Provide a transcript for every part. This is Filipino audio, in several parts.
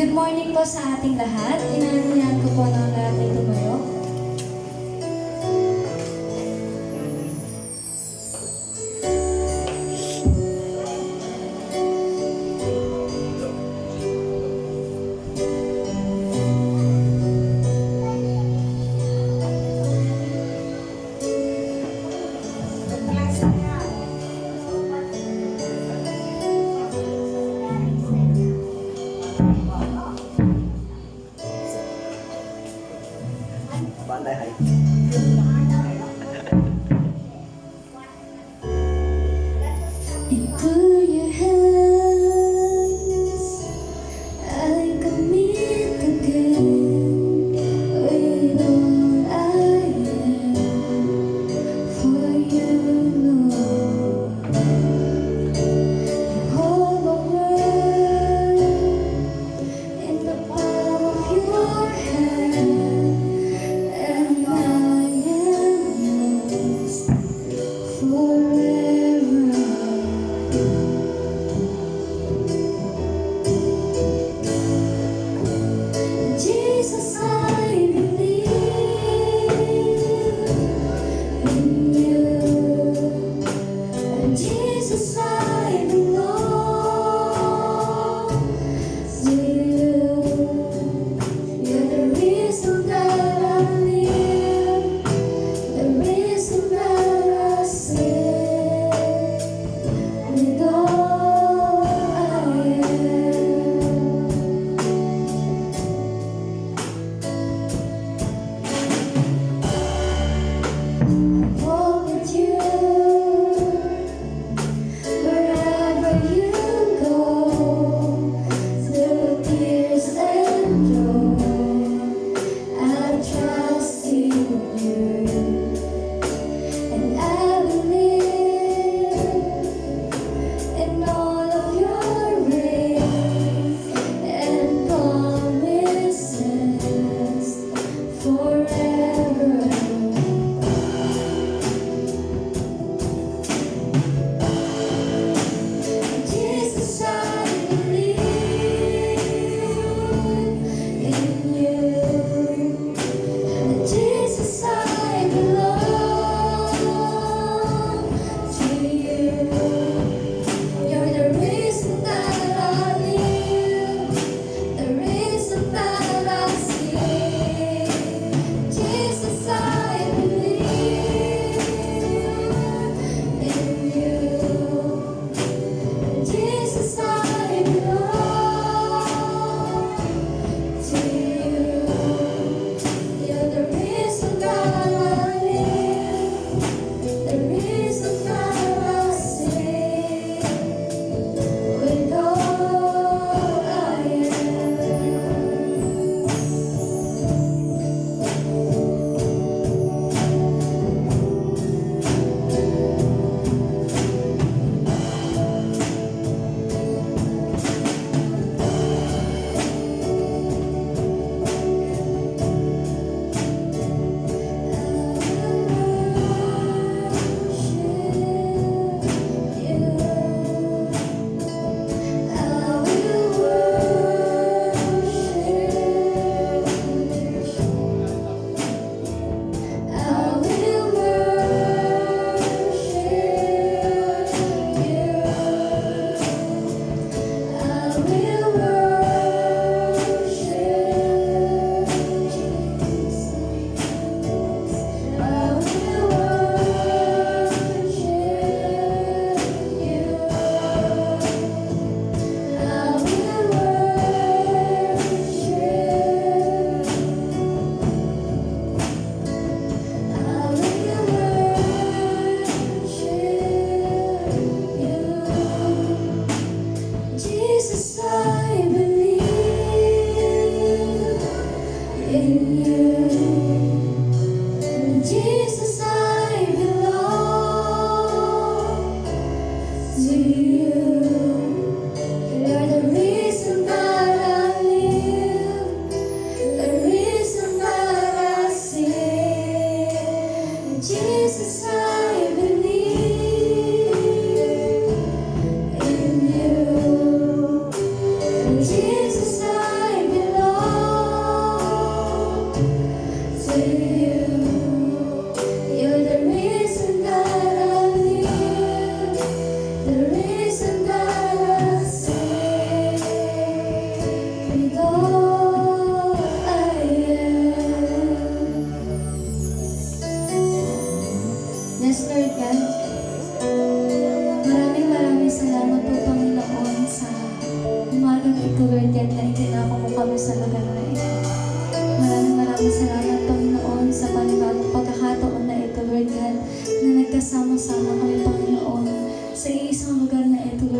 Good morning po sa ating lahat. Inanyayahan ko po ng lahat ay tumayo. Bandai hai. Into your hands I commit again with all I am for you, Lord. You hold my world in the palm of your hand. And I am yours forever. Jesus, I believe in you. And Jesus, I belong to you. You're the reason that I live, the reason that I sing.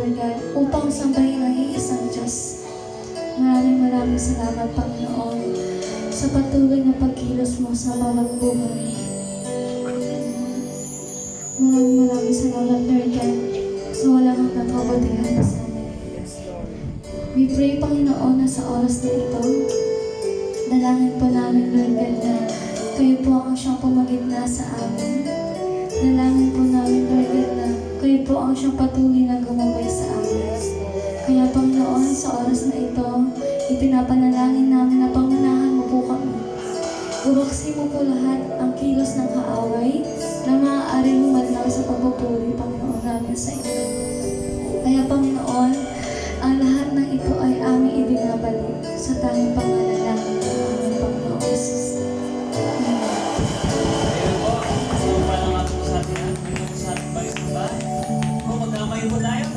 Lord God, upang sambahin ang iisang Diyos. Maraming salamat, Panginoon, sa patuloy na pagkilos mo sa bawat buhay. Maraming salamat, Lord God, sa walang hanggang kabutihan mo sa amin. We pray, Panginoon, na sa oras na ito, dalangin po namin, Lord God, na kayo po ang siyang pumagitna sa amin. Dalangin po namin, Lord God, na kayo po ang siyang patuloy na gumabay sa amin. Kaya, Panginoon, sa oras na ito, ipinapanalangin namin na pangunahan mo po kami. Uruksi mo po lahat ang kilos ng kaaway na maaaring humadlang sa pagpupuri, Panginoon, namin sa inyo. Kaya, Panginoon, ang lahat ng ito ay aming ibinabalik sa tanging pangalan namin ng aming Panginoon Jesus. Amen. Ayan po, so para nga po sa atin, may po sa ating bayos na ba? Kung magkamayo po tayo.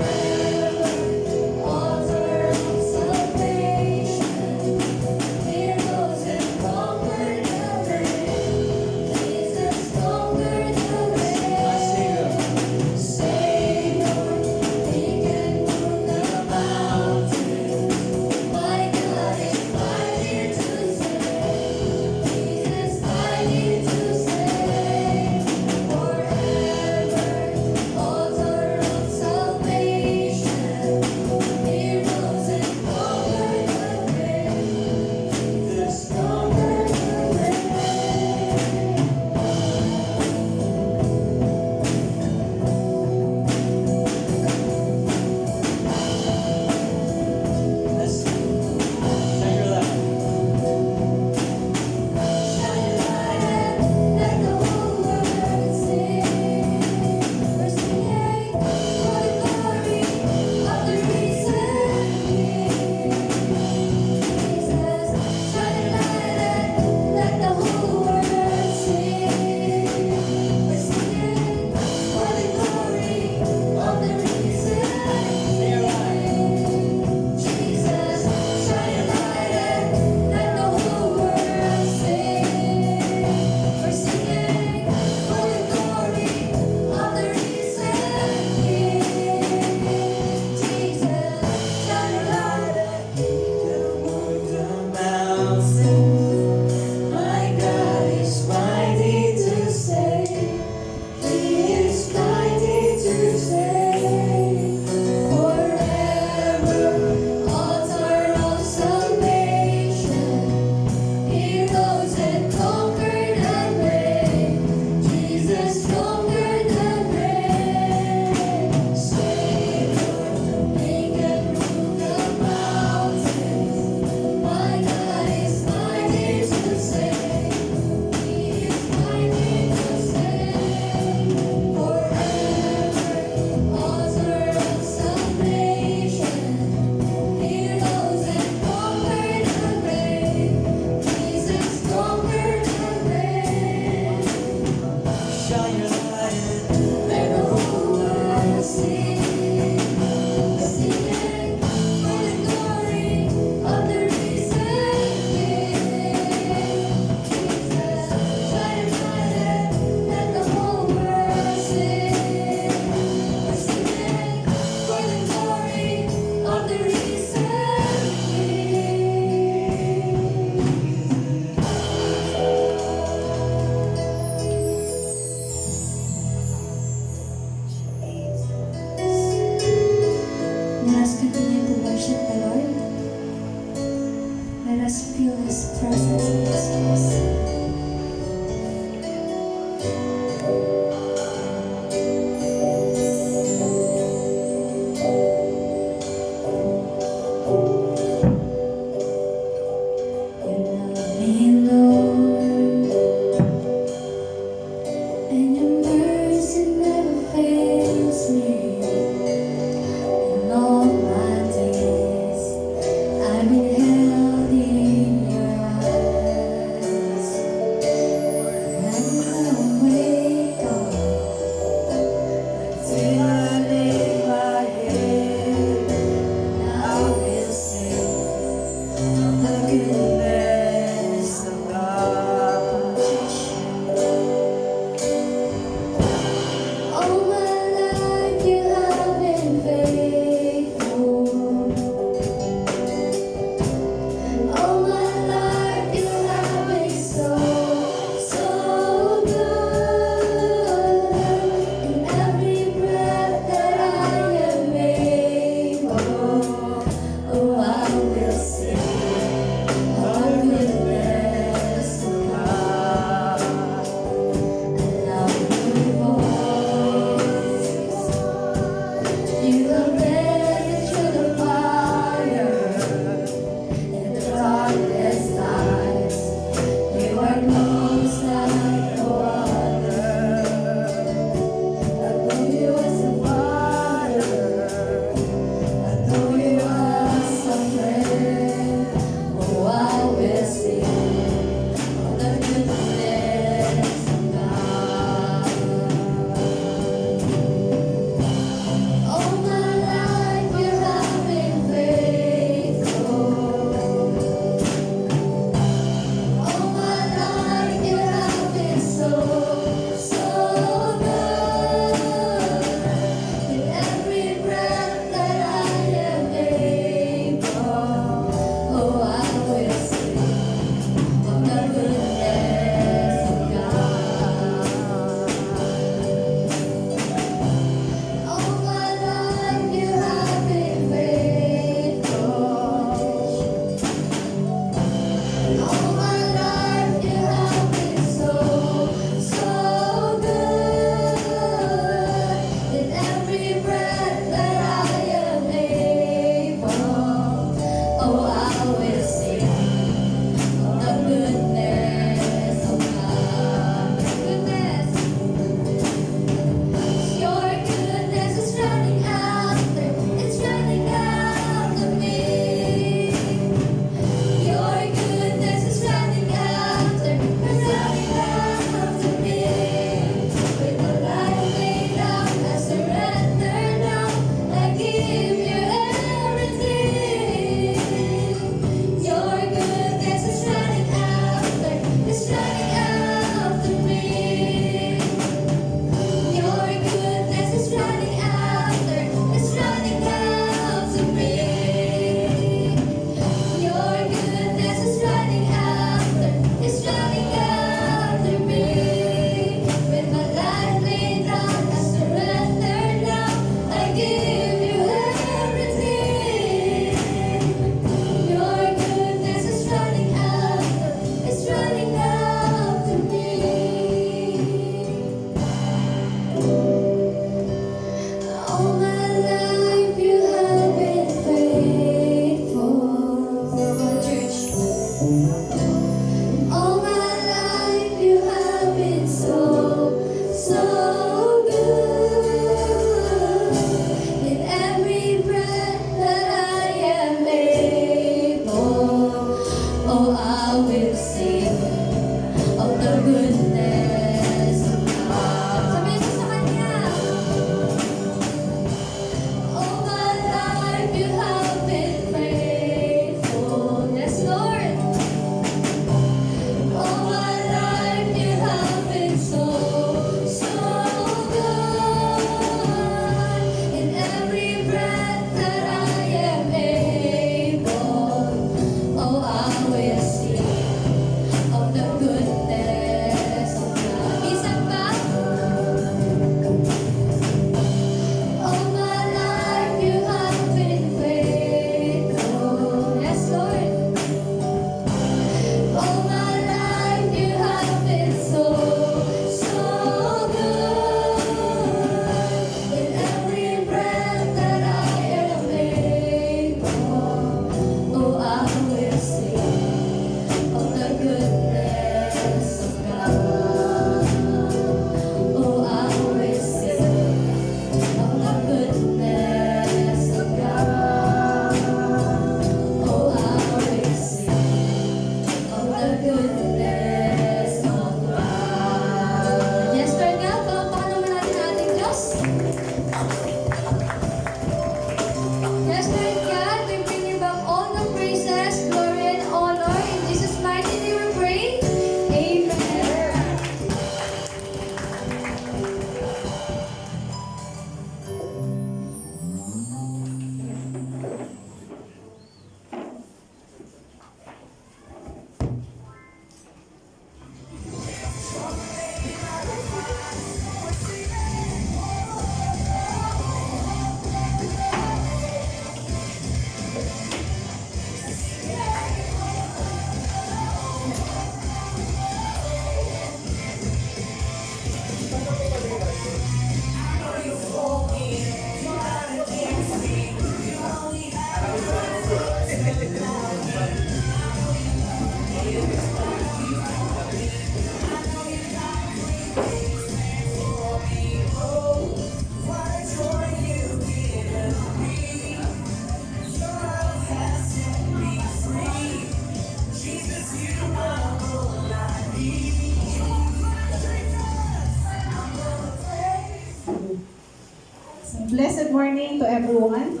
morning to everyone.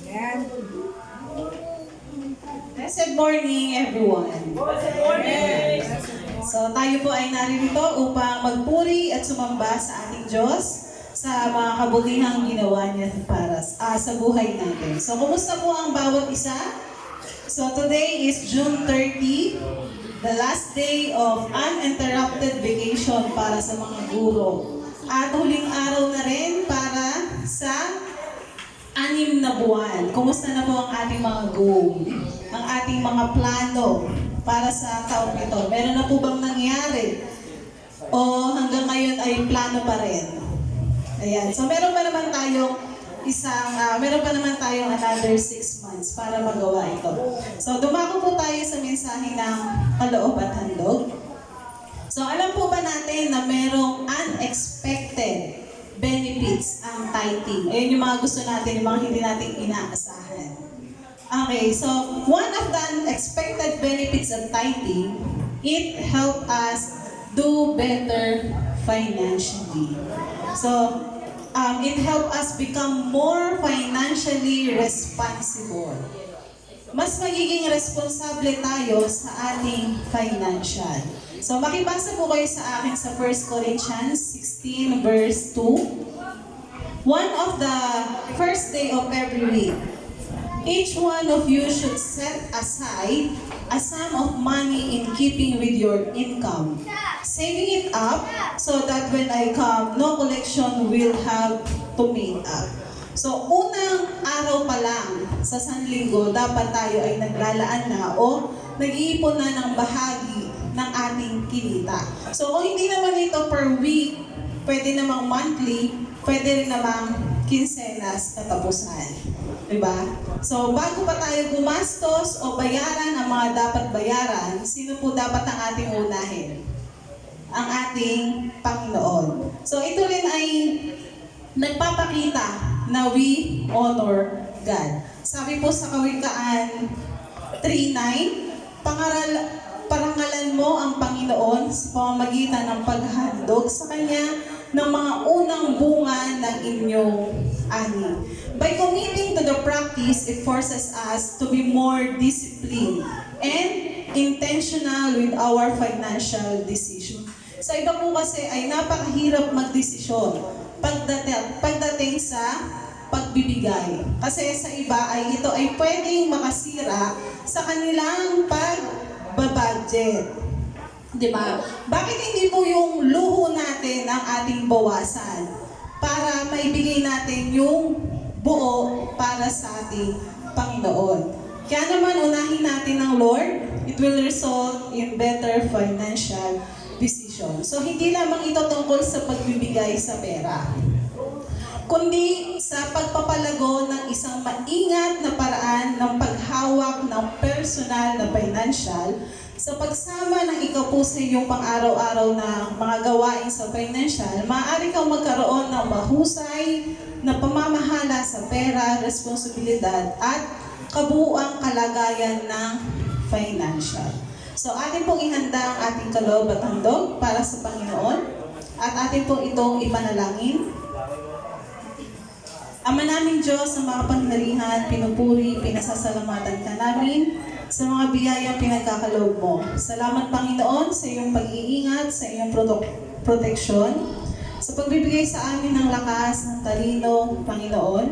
Amen. Blessed morning, everyone. Good morning! So tayo po ay naririto upang magpuri at sumamba sa ating Diyos sa mga kabutihang ginawa niya para sa buhay natin. So kumusta po ang bawat isa? So today is June 30, the last day of uninterrupted vacation para sa mga guro. At huling araw na rin para sa 6 na buwan. Kumusta na po ang ating mga goal? Ang ating mga plano para sa taong ito? Meron na po bang nangyari? O hanggang ngayon ay plano pa rin? Ayan. So meron pa naman tayong another 6 months para magawa ito. So dumako po tayo sa mensahe ng kaloob at handog. So alam po ba natin na merong unexpected benefits ang tithing? Ayun yung mga gusto natin, yung mga hindi natin inaasahan. Okay, so one of the unexpected benefits of tithing, it help us do better financially. So, it help us become more financially responsible. Mas magiging responsable tayo sa ating financial. So, makibasa po kayo sa akin sa 1 Corinthians 16 verse 2. One of the first day of every week, each one of you should set aside a sum of money in keeping with your income, saving it up so that when I come, no collection will have to make up. So, unang araw pa lang sa Sanlinggo, dapat tayo ay naglalaan na o nag-iipon na ng bahagi ng ating kinita. So, kung hindi naman ito per week, pwede namang monthly, pwede rin namang kinsenas katapusan. Diba? So, bago pa tayo gumastos o bayaran ang mga dapat bayaran, sino po dapat ang ating unahin? Ang ating Panginoon. So, ito rin ay nagpapakita na we honor God. Sabi po sa Kawikaan 3:9, parangalan mo ang Panginoon sa pamamagitan ng paghandog sa Kanya ng mga unang bunga ng inyong ani. By committing to the practice, it forces us to be more disciplined and intentional with our financial decision. Sa iba po kasi ay napakahirap magdesisyon pagdating sa pagbibigay. Kasi sa iba ay ito ay pwedeng makasira sa kanilang pagbabudget. Diba? Bakit hindi po yung luho natin ang ating bawasan para maibigay natin yung buo para sa ating Panginoon? Kaya naman unahin natin ng Lord, it will result in better financial decision. So hindi lamang ito tungkol sa pagbibigay sa pera, kundi sa pagpapalago ng isang maingat na paraan ng paghawak ng personal na financial sa pagsama ng ikaw po sa iyong pang-araw-araw na mga gawain sa financial. Maaari kang magkaroon ng mahusay na pamamahala sa pera, responsibilidad at kabuuang kalagayan ng financial. So atin pong ihanda ang ating kaloob at handog para sa Panginoon at atin pong itong ipanalangin. Ama naming Diyos, sa mga pangyarihan, pinupuri, pinasasalamatan ka namin sa mga biyayang pinagkakaloob mo. Salamat Panginoon sa iyong pag-iingat, sa iyong proteksyon, sa pagbibigay sa amin ng lakas, ng talino, Panginoon.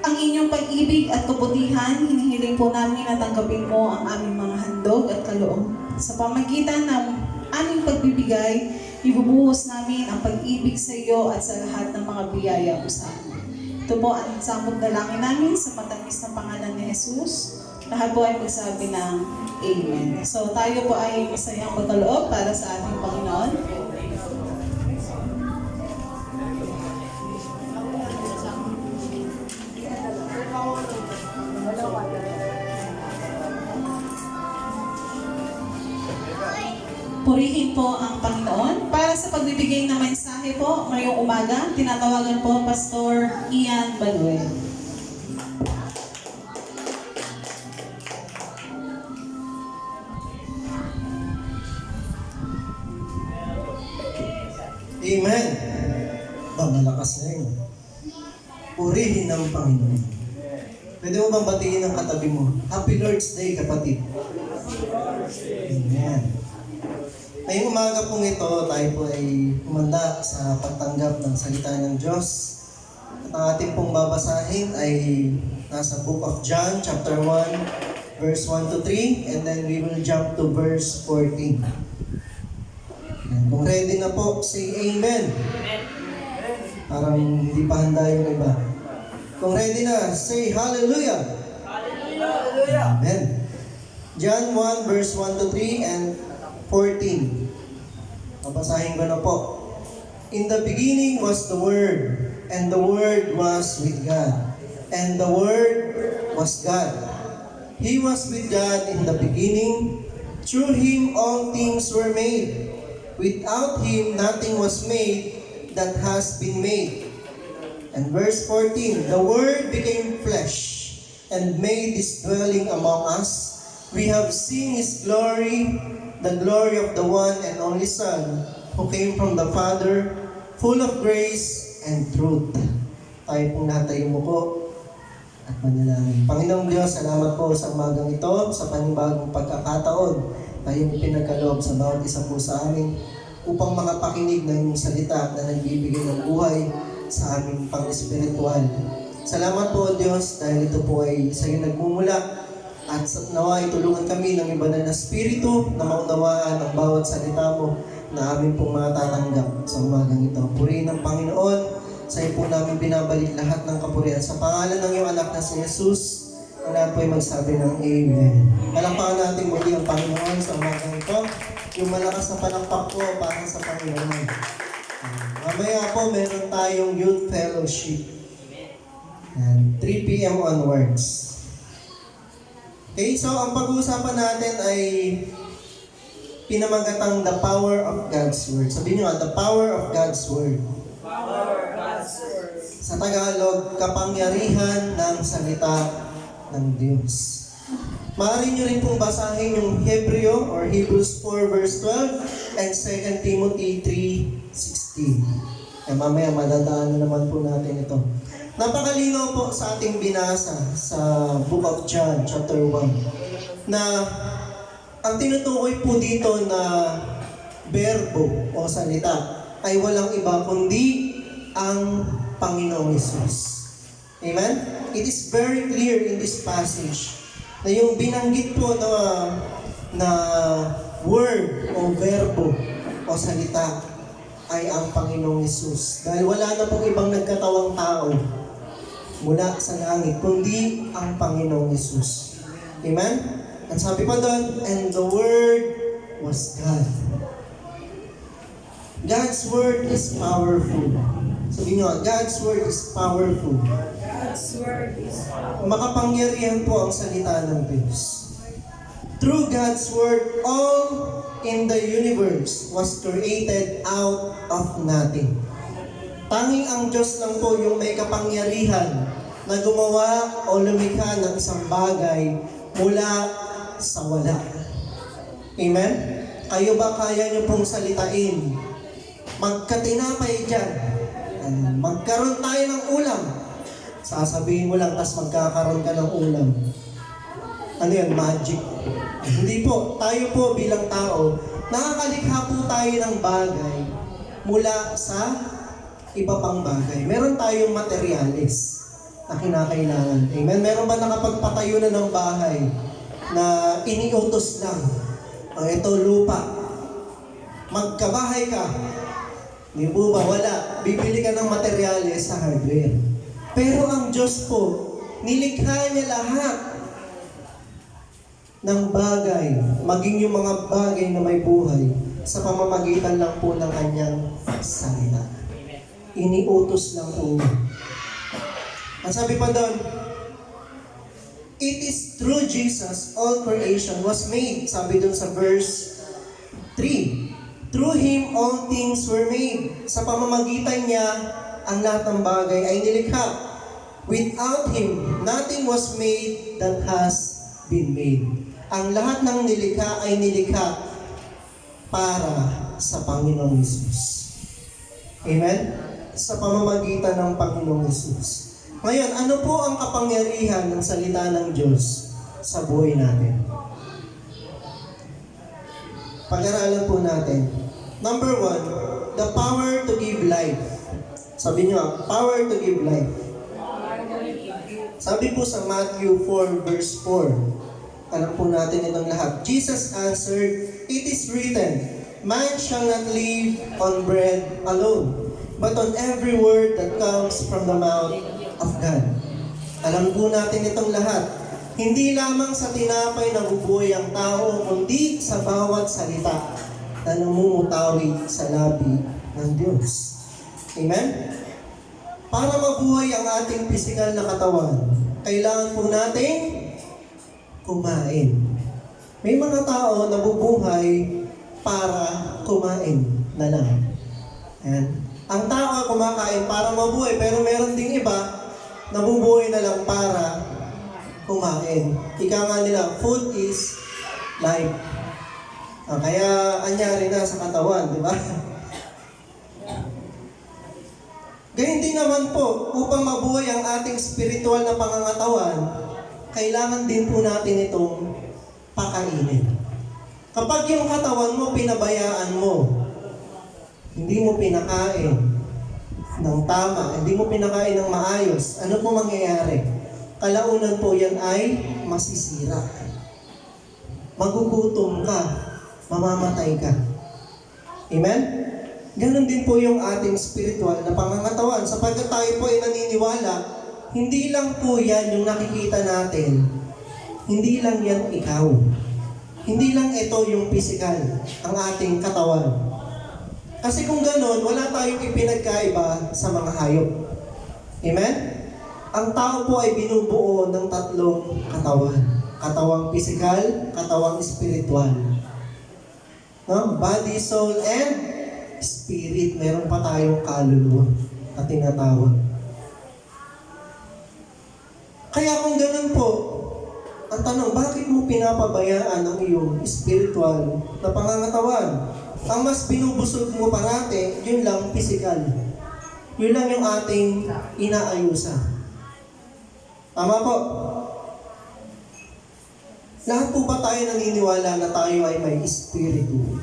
Ang inyong pag-ibig at kabutihan, hinihiling po namin na tanggapin mo ang aming mga handog at kaloob. Sa pamagitan ng aming pagbibigay, ibubuhos namin ang pag-ibig sa iyo at sa lahat ng mga biyaya mo sa amin. Ito po ang samot dalangin namin sa matamis na pangalan ni Jesus. Lahat po ay magsabi ng Amen. So tayo po ay masayang magkaloob para sa ating Panginoon. Purihin po ang Panginoon. Para sa pagbibigay ng mensahe po ngayong umaga, tinatawagan po Pastor Ian Banuel. Amen. Ba, malakas na yun. Purihin ng Panginoon. Pwede mo bang batiin ang katabi mo? Happy Lord's Day, kapatid. Amen. Ngayong umaga pong ito, tayo po ay humanda sa pagtanggap ng salita ng Diyos. At ang ating pong babasahin ay nasa Book of John, chapter 1, verse 1 to 3, and then we will jump to verse 14. Ayan. Kung ready na po, say Amen. Parang hindi pa handa yung iba. Kung ready na, say Hallelujah. Hallelujah. Amen. John 1, verse 1 to 3 and 14. Babasahin ko na po. In the beginning was the Word, and the Word was with God, and the Word was God. He was with God in the beginning. Through Him all things were made. Without Him nothing was made that has been made. And verse 14, the Word became flesh and made His dwelling among us. We have seen His glory, the glory of the one and only Son, who came from the Father, full of grace and truth. Tayo pong natayo mo po at manalangin. Panginoong Diyos, salamat po sa umagang ito, sa panibagong pagkakataon na iyong pinagkaloob sa bawat isa po sa amin upang makapakinig ng iyong salita na nagbibigay ng buhay sa aming pang-espiritual. Salamat po, Diyos, dahil ito po ay sa iyo nagmumula at nawa itulungan kami ng iba na Espiritu na maunawaan ang bawat salita mo na aming pong matatanggap sa umagang ito. Purihin ng Panginoon, sa iyo po namin binabalik lahat ng kapurihan. Sa pangalan ng iyong anak na si Jesus, ang lahat po ay magsabi ng Amen. Palakpakan natin muli ang Panginoon sa umagang ito. Yung malakas na palakpak po para sa Panginoon. Mamaya po, meron tayong youth fellowship. And 3 p.m. onwards. Okay, so ang pag-uusapan natin ay pinamagatang the power of God's Word. Sabihin nyo the power of God's Word. Power of God's Word. Sa Tagalog, kapangyarihan ng salita ng Diyos. Maaari nyo rin pong basahin yung Hebreo or Hebrews 4 verse 12 and 2 Timothy 3:16. Mamaya madadaan na naman po natin ito. Napakalinaw po sa ating binasa sa Book of John, chapter 1, na ang tinutukoy po dito na berbo o salita ay walang iba kundi ang Panginoong Hesus. Amen? It is very clear in this passage na yung binanggit po na word o verbo o salita ay ang Panginoong Hesus. Dahil wala na pong ibang nagkatawang tao mula sa langit, kundi ang Panginoong Hesus. Amen? At sabi pa doon, and the Word was God. God's Word is powerful. Sabi nyo, God's Word is powerful. God's Word is power. Makapangyarihan po ang salita ng Diyos. Through God's Word, all in the universe was created out of nothing. Tanging ang Diyos lang po yung may kapangyarihan na gumawa o lumikha ng isang bagay mula sa wala. Amen? Kayo ba kaya niyo pong salitain? Magkatinapay dyan. Magkaroon tayo ng ulam. Sasabihin mo lang, tas magkakaroon ka ng ulam. Ano yan? Magic. Hindi po. Tayo po bilang tao, nakakalikha po tayo ng bagay mula sa iba pang bagay. Meron tayong materyales na kinakailangan. Amen? Meron ba nakapagpatayo na ng bahay na iniutos lang? Ito lupa. Magkabahay ka. Di po ba? Wala. Bibili ka ng materyales sa hardware. Pero ang Diyos po, nilikha niya lahat ng bagay, maging yung mga bagay na may buhay, sa pamamagitan lang po ng kanyang salita. Iniutos lang po niya. Ang sabi pa doon, it is through Jesus all creation was made. Sabi doon sa verse 3. Through Him all things were made. Sa pamamagitan niya, ang lahat ng bagay ay nilikha. Without Him, nothing was made that has been made. Ang lahat ng nilikha ay nilikha para sa Panginoong Hesus. Amen? sa pamamagitan ng Panginoong Hesus. Ngayon, ano po ang kapangyarihan ng salita ng Diyos sa buhay natin? Pag-aralan po natin. Number 1, the power to give life. Sabi niyo, power to give life. Sabi po sa Matthew 4 verse 4, alam po natin itong lahat. Jesus answered, "It is written, man shall not live on bread alone, but on every word that comes from the mouth of God." Alam po natin itong lahat. Hindi lamang sa tinapay nabubuhay ang tao, kundi sa bawat salita na namumutawi sa labi ng Diyos. Amen? Para mabuhay ang ating pisikal na katawan, kailangan po nating kumain. May mga tao nabubuhay para kumain na lang. Ayan. Ang tao ay kumakain para mabuhay, pero meron ding iba nabubuhay na lang para kumain. Ika nga nila, food is life. Kaya anyari na sa katawan, di ba? Gayun din naman po, upang mabuhay ang ating spiritual na pangangatawan, kailangan din po natin itong pakainin. Kapag yung katawan mo, pinabayaan mo, hindi mo pinakain ng tama, hindi mo pinakain ng maayos, ano po mangyayari? Kalaunan po yan ay masisira. Magugutom ka, mamamatay ka. Amen? Ganon din po yung ating spiritual na pangangatawan. Sapagkat tayo po ay naniniwala, hindi lang po yan yung nakikita natin. Hindi lang yan ikaw. Hindi lang ito yung physical, ang ating katawan. Kasi kung ganon, wala tayong ipinagkaiba sa mga hayop. Amen? Ang tao po ay binubuo ng tatlong katawan. Katawang physical, katawang spiritual. No? Body, soul, and spirit. Meron pa tayong kaluluwa na tinatawag. Kaya kung ganun po, ang tanong, bakit mo pinapabayaan ang iyong spiritual na pangangatawan? Ang mas binubusog mo parate, yun lang physical. Yun lang yung ating inaayusan. Tama po? Lahat po ba tayo naniniwala na tayo ay may espiritu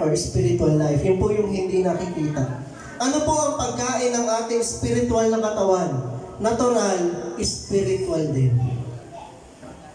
or spiritual life? Yun po yung hindi nakikita. Ano po ang pagkain ng ating spiritual na katawan? Natural, spiritual din.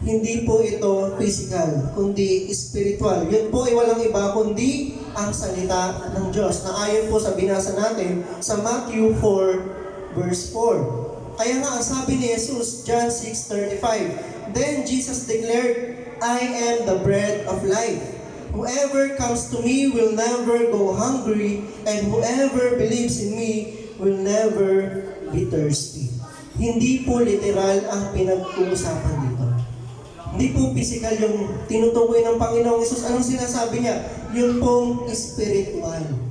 Hindi po ito physical, kundi spiritual. Yun po ay walang iba kundi ang salita ng Diyos na ayon po sa binasa natin sa Matthew 4 verse 4. Kaya nga ang sabi ni Jesus, John 6:35, "Then Jesus declared, I am the bread of life. Whoever comes to me will never go hungry, and whoever believes in me will never be thirsty." Hindi po literal ang pinag-uusapan dito. Hindi po physical yung tinutukoy ng Panginoong Hesus. Anong sinasabi niya? Yun pong spiritual.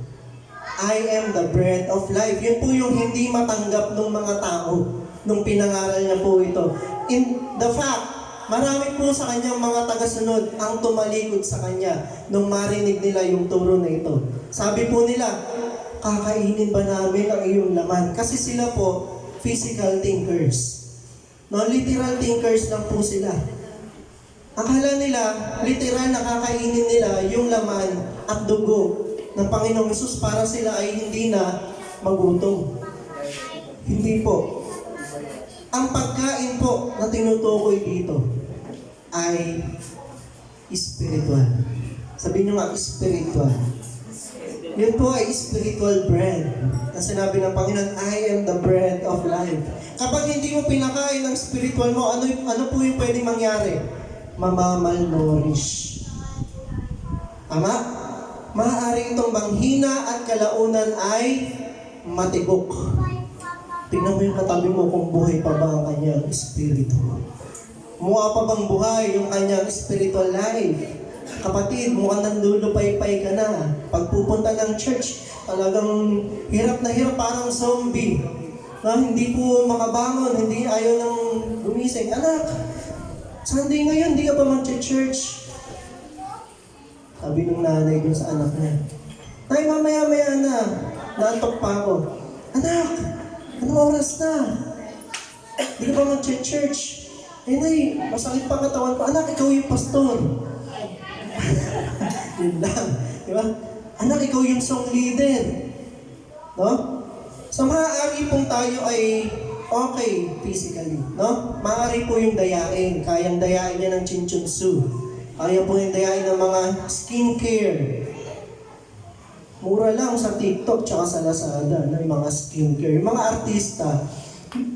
I am the bread of life. Yun po yung hindi matanggap ng mga tao nung pinangaral niya po ito. In the fact, marami po sa kanyang mga tagasunod ang tumalikod sa kanya nung marinig nila yung turo na ito. Sabi po nila, kakainin ba namin ang iyong laman? Kasi sila po, physical thinkers. No, literal thinkers lang po sila. Akala nila, literal na kakainin nila yung laman at dugo ng Panginoong Hesus para sila ay hindi na magutom. Hindi po. Ang pagkain po na tinutukoy dito ay spiritual. Sabihin nyo nga, spiritual. Yun po ay spiritual bread. Na sinabi ng Panginoon, I am the bread of life. Kapag hindi mo pinakain ng spiritual mo, ano po yung pwedeng mangyari? Mamamalnourish. Tama? Maaari itong manghina at kalaunan ay matibok. Tingnan mo yung katabi mo kung buhay pa ba ang kanyang espiritu. Mukha pa bang buhay yung kanyang spiritual life? Kapatid, mukhang nandulupay-pay ka na. Pag pupunta ng church, talagang hirap na hirap, parang zombie. Na hindi po makabangon, hindi ayaw nang gumising. Anak, Sunday ngayon, hindi ka pa mag-church. Sabi ng nanay dun sa anak niya, Tay, mamaya-maya na. Naantok pa ako. Anak, anong oras na? Hindi ka ba mag-church? Eh, nay, masakit pa katawan ko. Anak, ikaw yung pastor. Yun lang. Di ba? Anak, ikaw yung song leader. No? So, maaari pong tayo ay okay physically. No? Maaari po yung dayain. Kayang dayain niya ng Chinchunsu. Kaya po yung dayain ng mga skincare. Mura lang sa TikTok tsaka sa Lazada na yung mga skincare. Yung mga artista,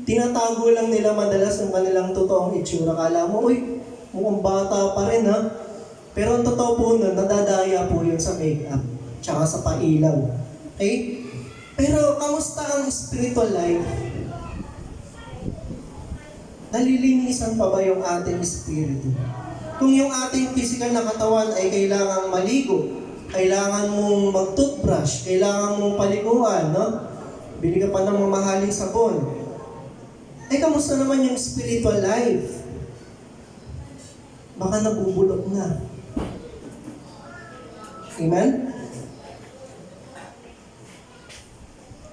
tinatago lang nila madalas ang kanilang totoong itsura. Kala mo, uy, mukhang bata pa rin ha. Pero ang totoo po nun, nadadaya po yun sa makeup tsaka sa pailaw. Okay? Pero kamusta ang spiritual life? Nalilinisan pa ba yung ating espiritu? Kung yung ating physical na katawan ay kailangang maligo, kailangan mong mag-toothbrush, kailangan mong paliguan, no? Bili ka pa ng mamahaling sabon. Eh, kamusta naman yung spiritual life? Baka nabubulot na. Amen?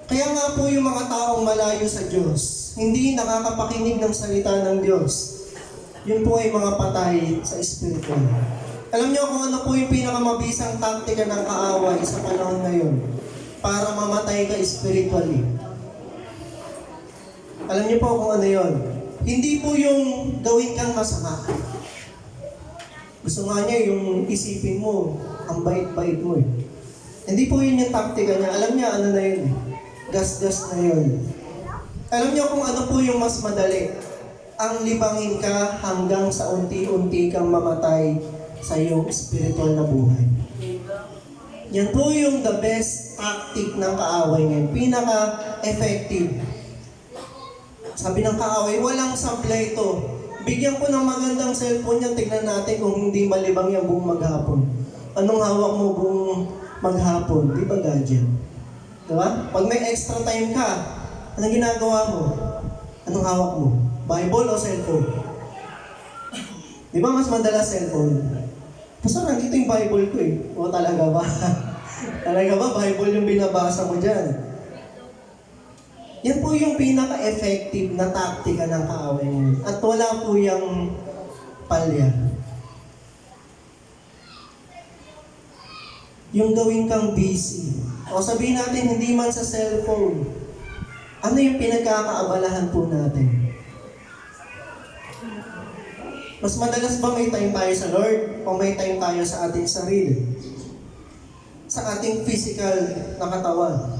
Kaya nga po yung mga taong malayo sa Diyos, hindi nakakapakinig ng salita ng Diyos. Yun po ay mga patay sa espiritu. Alam niyo kung ano po yung pinakamabisang taktika ng kaaway sa panahon ngayon para mamatay ka spiritually. Alam niyo po kung ano yun. Hindi po yung gawin kang masama. Gusto nga niya yung isipin mo, ang bait-bait mo eh. Hindi po yun yung taktika niya. Alam niya ano na yun eh. Gas-gas na yun. Alam niyo kung ano po yung mas madali. Ang libangin ka hanggang sa unti-unti kang mamatay sa iyong spiritual na buhay. Yan po yung the best tactic ng kaaway ngayon. Pinaka-effective. Sabi ng kaaway, walang sablay ito. Bigyan ko ng magandang cellphone yan, tignan natin kung hindi malibang yung buong maghapon. Anong hawak mo buong maghapon? Di ba gadget? Diba? Pag may extra time ka, anong ginagawa mo? Anong hawak mo? Bible o cellphone? Di ba mas madalas cellphone? Basta nandito yung Bible ko eh. O talaga ba? Talaga ba Bible yung binabasa mo dyan? Yan po yung pinaka-effective na taktika ng kaaway ngayon. At wala po yung palya. Yung gawin kang busy. O sabihin natin, hindi man sa cellphone. Ano yung pinagkakaabalahan po natin? Mas madalas ba may time tayo sa Lord o may time tayo sa ating sarili? Sa ating physical na katawan.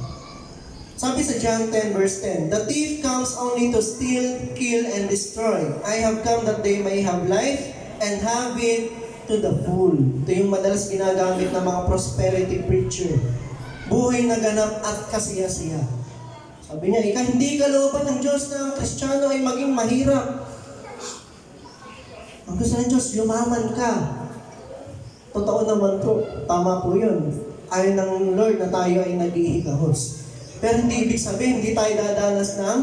Sabi sa John 10 verse 10, "The thief comes only to steal, kill, and destroy. I have come that they may have life and have it to the full." Ito yung madalas ginagamit ng mga prosperity preacher. Buhay na ganap at kasiya-siya. Sabi niya, hindi kalooban ng Diyos na ang Kristiyano ay maging mahirap. Ang gusto ng Diyos, yumaman ka. Totoo naman po, tama po yun. Ayaw ng Lord na tayo ay naghihikahos. Pero hindi ibig sabihin, hindi tayo dadanas ng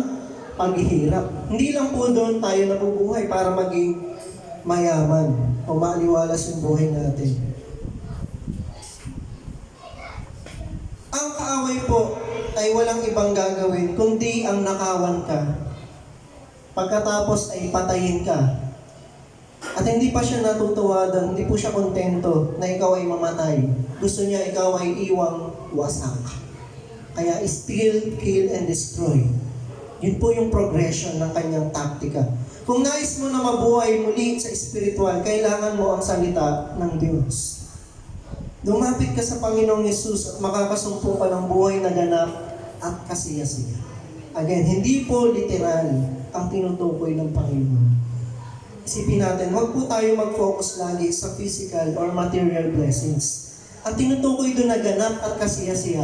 paghihirap. Hindi lang po doon tayo nabubuhay para maging mayaman o maaliwalas yung buhay natin. Ang kaaway po ay walang ibang gagawin kundi ang nakawan ka. Pagkatapos ay patayin ka. At hindi pa siya natutuwa doon, hindi po siya kontento na ikaw ay mamatay. Gusto niya ikaw ay iwang wasak. Kaya steal, kill, and destroy. Yun po yung progression ng kanyang taktika. Kung nais mo na mabuhay muli sa spiritual, kailangan mo ang salita ng Diyos. Lumapit ka sa Panginoong Yesus at makakasumpo ka ng buhay na ganap at kasiya-siya. Again, hindi po literal ang tinutukoy ng Panginoon. Isipin natin, huwag po tayo mag-focus lagi sa physical or material blessings. Ang tinutukoy doon na ganap at kasiya-siya,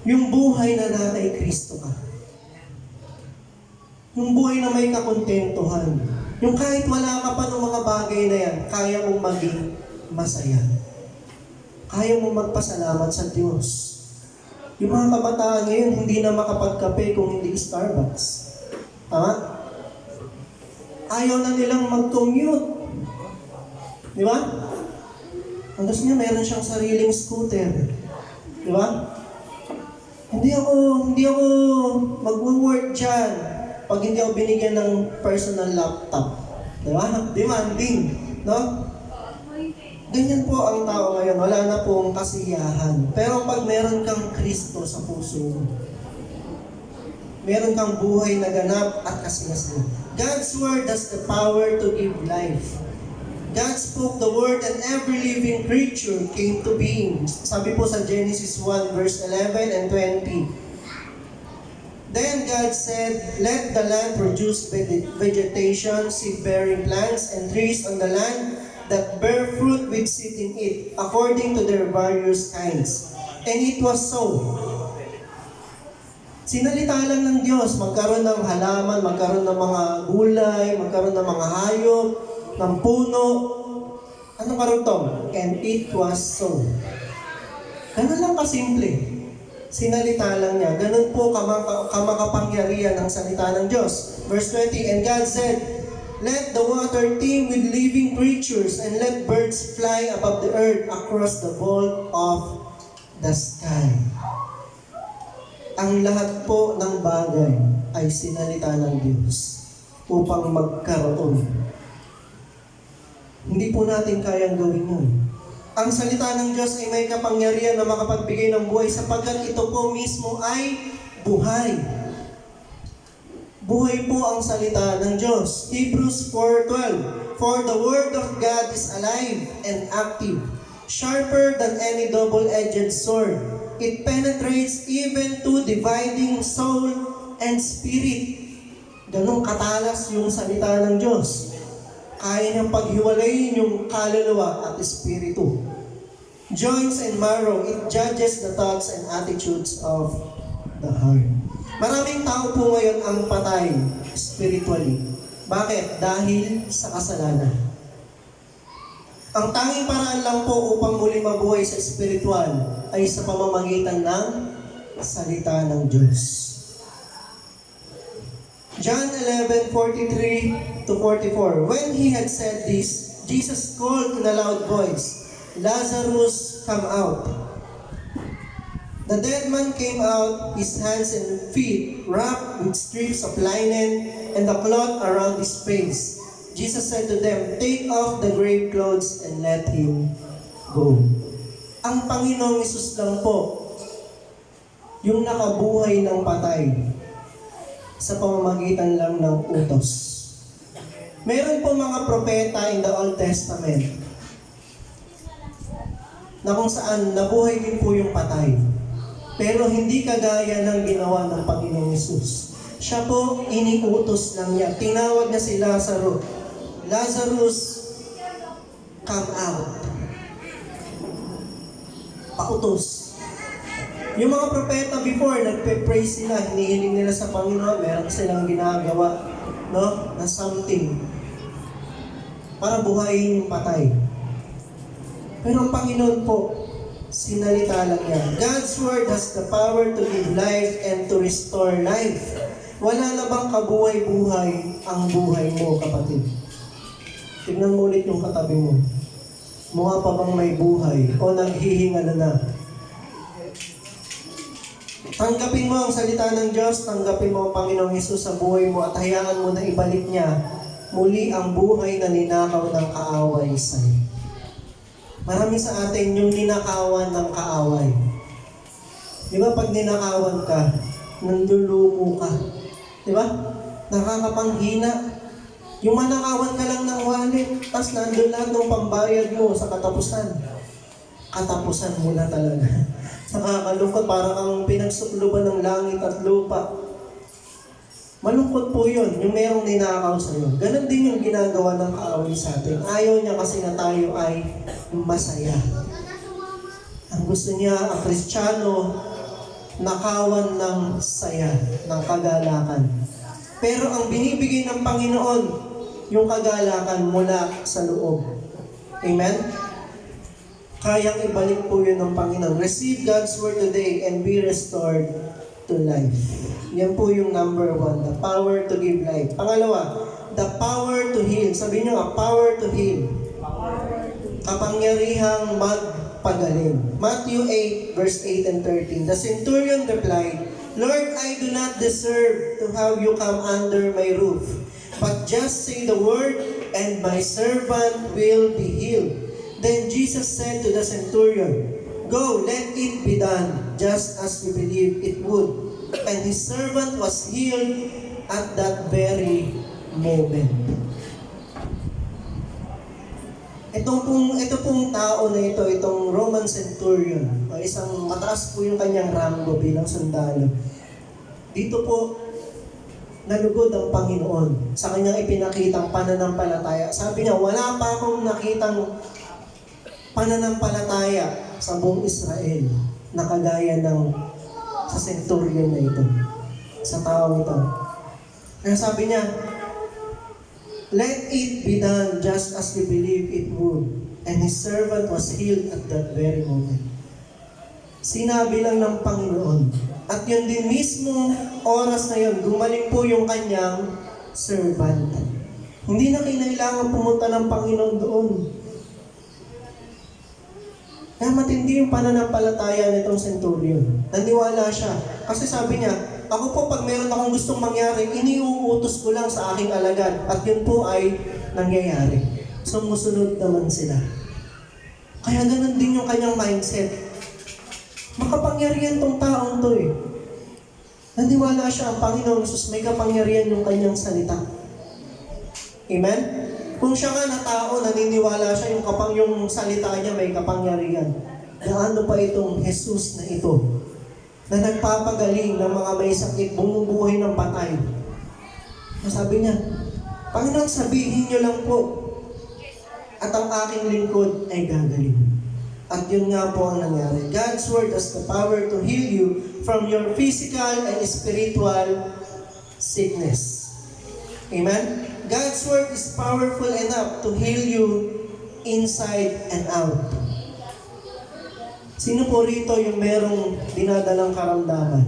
yung buhay na nasa kay Kristo ka. Yung buhay na may kakontentuhan. Yung kahit wala ka pa ng mga bagay na yan, kaya mong maging masaya. Kaya mong magpasalamat sa Diyos. Yung mga kabataan ngayon, hindi na makapagkape kung hindi Starbucks. Tama? Ayaw na nilang mag-commute. Di ba? Ang gusto niya, meron siyang sariling scooter. Di ba? Hindi ako mag-work dyan pag hindi ako binigyan ng personal laptop. Diba? Demanding. No? Ganyan po ang tao ngayon. Wala na pong kasiyahan. Pero pag meron kang Kristo sa puso mo, meron kang buhay na ganap at kasiyahan. God's Word has the power to give life. God spoke the Word and every living creature came to being. Sabi po sa Genesis 1 verse 11 and 20. Then God said, "Let the land produce vegetation, seed-bearing plants, and trees on the land that bear fruit with seed in it, according to their various kinds." And it was so. Sinalita lang ng Diyos, magkaroon ng halaman, magkaroon ng mga gulay, magkaroon ng mga hayop, ng puno. Anong karugtong? And it was so. Ganun lang kasimple. Sinalita lang niya. Ganun po kamakapangyarihan ng salita ng Diyos. Verse 20, and God said, "Let the water teem with living creatures, and let birds fly above the earth across the vault of the sky." Ang lahat po ng bagay ay sinalita ng Diyos upang magkaroon. Hindi po natin kayang gawin yun. Ang salita ng Diyos ay may kapangyarihan na makapagbigay ng buhay sapagkat ito po mismo ay buhay. Buhay po ang salita ng Diyos. Hebrews 4:12. For the word of God is alive and active, sharper than any double-edged sword. It penetrates even to dividing soul and spirit. Ganong katalas yung salita ng Diyos. Kaya niyang paghiwalayin yung kaluluwa at espiritu. Joints and marrow, it judges the thoughts and attitudes of the heart. Maraming tao po ngayon ang patay spiritually. Bakit? Dahil sa kasalanan. Ang tanging paraan lang po upang muli mabuhay sa espiritual ay sa pamamagitan ng salita ng Diyos. John 11:43 to 44. When he had said this, Jesus called in a loud voice, "Lazarus, come out." The dead man came out, his hands and feet wrapped with strips of linen and the cloth around his face. Jesus said to them, "Take off the grave clothes and let him go." Ang Panginoong Hesus lang po yung nakabuhay ng patay sa pamamagitan lang ng utos. Meron po mga propeta in the Old Testament na kung saan nabuhay din po yung patay. Pero hindi kagaya ng ginawa ng Panginoong Hesus. Siya po, iniutos lang niya. Tinawag na si Lazarus. Lazarus, come out. Pautos. Yung mga propeta before, nagpe-praise sila, hinihiling nila sa Panginoon, meron silang ginagawa, no? Na something. Para buhayin yung patay. Pero ang Panginoon po, sinalita lang niya. God's Word has the power to give life and to restore life. Wala na bang kabuhay-buhay ang buhay mo, kapatid? Tignan mo ulit yung katabi mo. Mukha pa bang may buhay o naghihingala na? Tanggapin mo ang salita ng Diyos, tanggapin mo ang Panginoong Hesus sa buhay mo at hayaan mo na ibalik niya muli ang buhay na ninakaw ng kaaway sa'yo. Marami sa atin yung ninakawan ng kaaway. Di ba pag ninakawan ka, nandulumo ka. Di ba? Nakakapanghina. Yung manakawan ka lang ng wallet, tapos nandun lahat ng pambayad mo sa katapusan. Katapusan mo na talaga. Nakakalungkot, parang kang pinagsukluban ng langit at lupa. Malungkot po yun, yung mayroong ninakaw sa'yo. Ganon din yung ginagawa ng kaaway sa atin. Ayaw niya kasi na tayo ay masaya. Ang gusto niya, ang Kristiyano, nakawan ng saya, ng kagalakan. Pero ang binibigay ng Panginoon, yung kagalakan mula sa loob. Amen? Kayang ibalik po yun ng Panginoon. Receive God's Word today and be restored to life. Yan po yung number 1, the power to give life. Pangalawa, the power to heal. Sabihin nyo, power to heal. Kapangyarihang pagaling. Matthew 8, verse 8 and 13. The centurion replied, Lord, I do not deserve to have you come under my roof, but just say the word, and my servant will be healed. Then Jesus said to the centurion, Go, let it be done, just as you believe it would. And his servant was healed at that very moment. Ito pong tao na ito, itong Roman centurion, o isang mataas po yung kanyang ranggo bilang sundalo. Dito po, nalugod ang Panginoon sa kanyang ipinakitang pananampalataya. Sabi niya, wala pa akong nakitang pananampalataya sa buong Israel na kagaya ng sa centurion na ito, sa taong ito. Kaya sabi niya, let it be done just as you believe it would. And his servant was healed at that very moment. Sinabi lang ng Panginoon. At yun din mismo oras na yun, gumaling po yung kanyang servant. Hindi na kinailangan pumunta ng Panginoon doon. Kaya matindi yung pananampalataya nitong centurion. Naniwala siya. Kasi sabi niya, ako po pag meron akong gustong mangyari, iniuutos ko lang sa aking alagad. At yun po ay nangyayari. Sumusunod naman sila. Kaya ganun din yung kanyang mindset. Makapangyarihan tong taong to eh. Naniwala siya ang Panginoon Jesus, may kapangyarihan yung kanyang salita. Amen? Kung siya nga na tao, naniniwala siya yung salita niya may kapangyarihan. Gaano pa itong Jesus na ito, na nagpapagaling ng mga may sakit, bumubuhay ng patay. Sabi niya, Panginoon, sabihin niyo lang po, at ang aking lingkod ay gagaling. At yun nga po ang nangyari. God's word has the power to heal you from your physical and spiritual sickness. Amen? God's word is powerful enough to heal you inside and out. Sino po rito yung merong dinadalang karamdaman?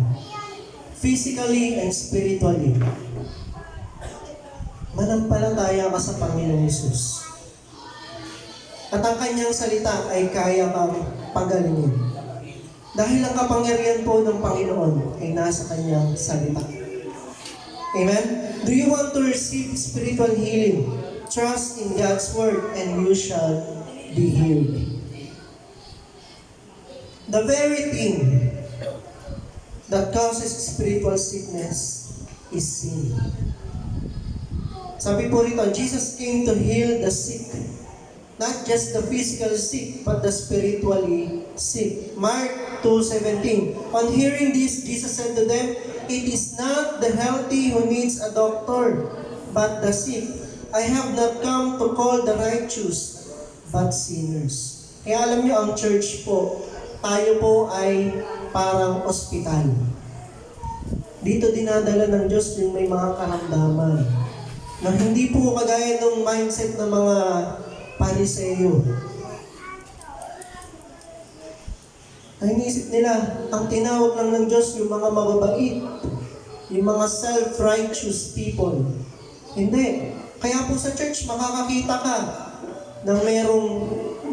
Physically and spiritually. Manampalataya ka sa Panginoon Jesus. At ang kanyang salita ay kaya kang pagalingin. Dahil ang kapangyarihan po ng Panginoon ay nasa kanyang salita. Amen? Do you want to receive spiritual healing? Trust in God's word and you shall be healed. The very thing that causes spiritual sickness is sin. Sabi po rito, Jesus came to heal the sick. Not just the physical sick, but the spiritually sick. Mark 2:17. On hearing this, Jesus said to them, It is not the healthy who needs a doctor, but the sick. I have not come to call the righteous, but sinners. Kaya alam niyo, ang church po, tayo po ay parang ospital. Dito dinadala ng Diyos yung may mga karamdaman. Na hindi po kagaya ng mindset ng mga Pariseyo. Ang iniisip nila, ang tinawag lang ng Diyos yung mga mababait, yung mga self-righteous people. Hindi. Kaya po sa church, makakakita ka ng merong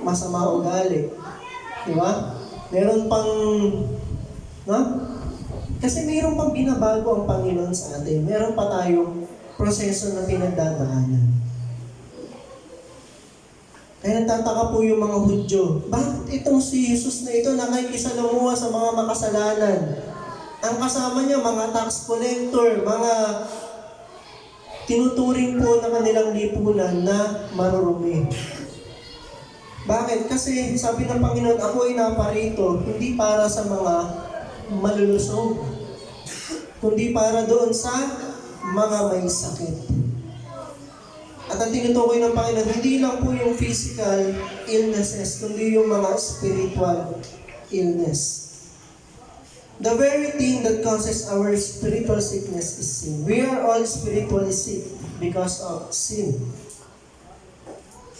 masama ugali. Di ba? Meron pang, no? Kasi meron pang binabago ang Panginoon sa atin. Meron pa tayong proseso na pinagdadaanan. Kaya nagtataka po yung mga Hudyo, bakit itong si Jesus na ito nakikisalamuha sa mga makasalanan? Ang kasama niya, mga tax collector, mga tinuturing po na kanilang lipunan na marurumi. Bakit? Kasi sabi ng Panginoon, ako ay naparito, hindi para sa mga malulusog, kundi para doon sa mga may sakit. At ang tinutukoy ng Panginoon, hindi lang po yung physical illnesses, kundi yung mga spiritual illness. The very thing that causes our spiritual sickness is sin. We are all spiritually sick because of sin.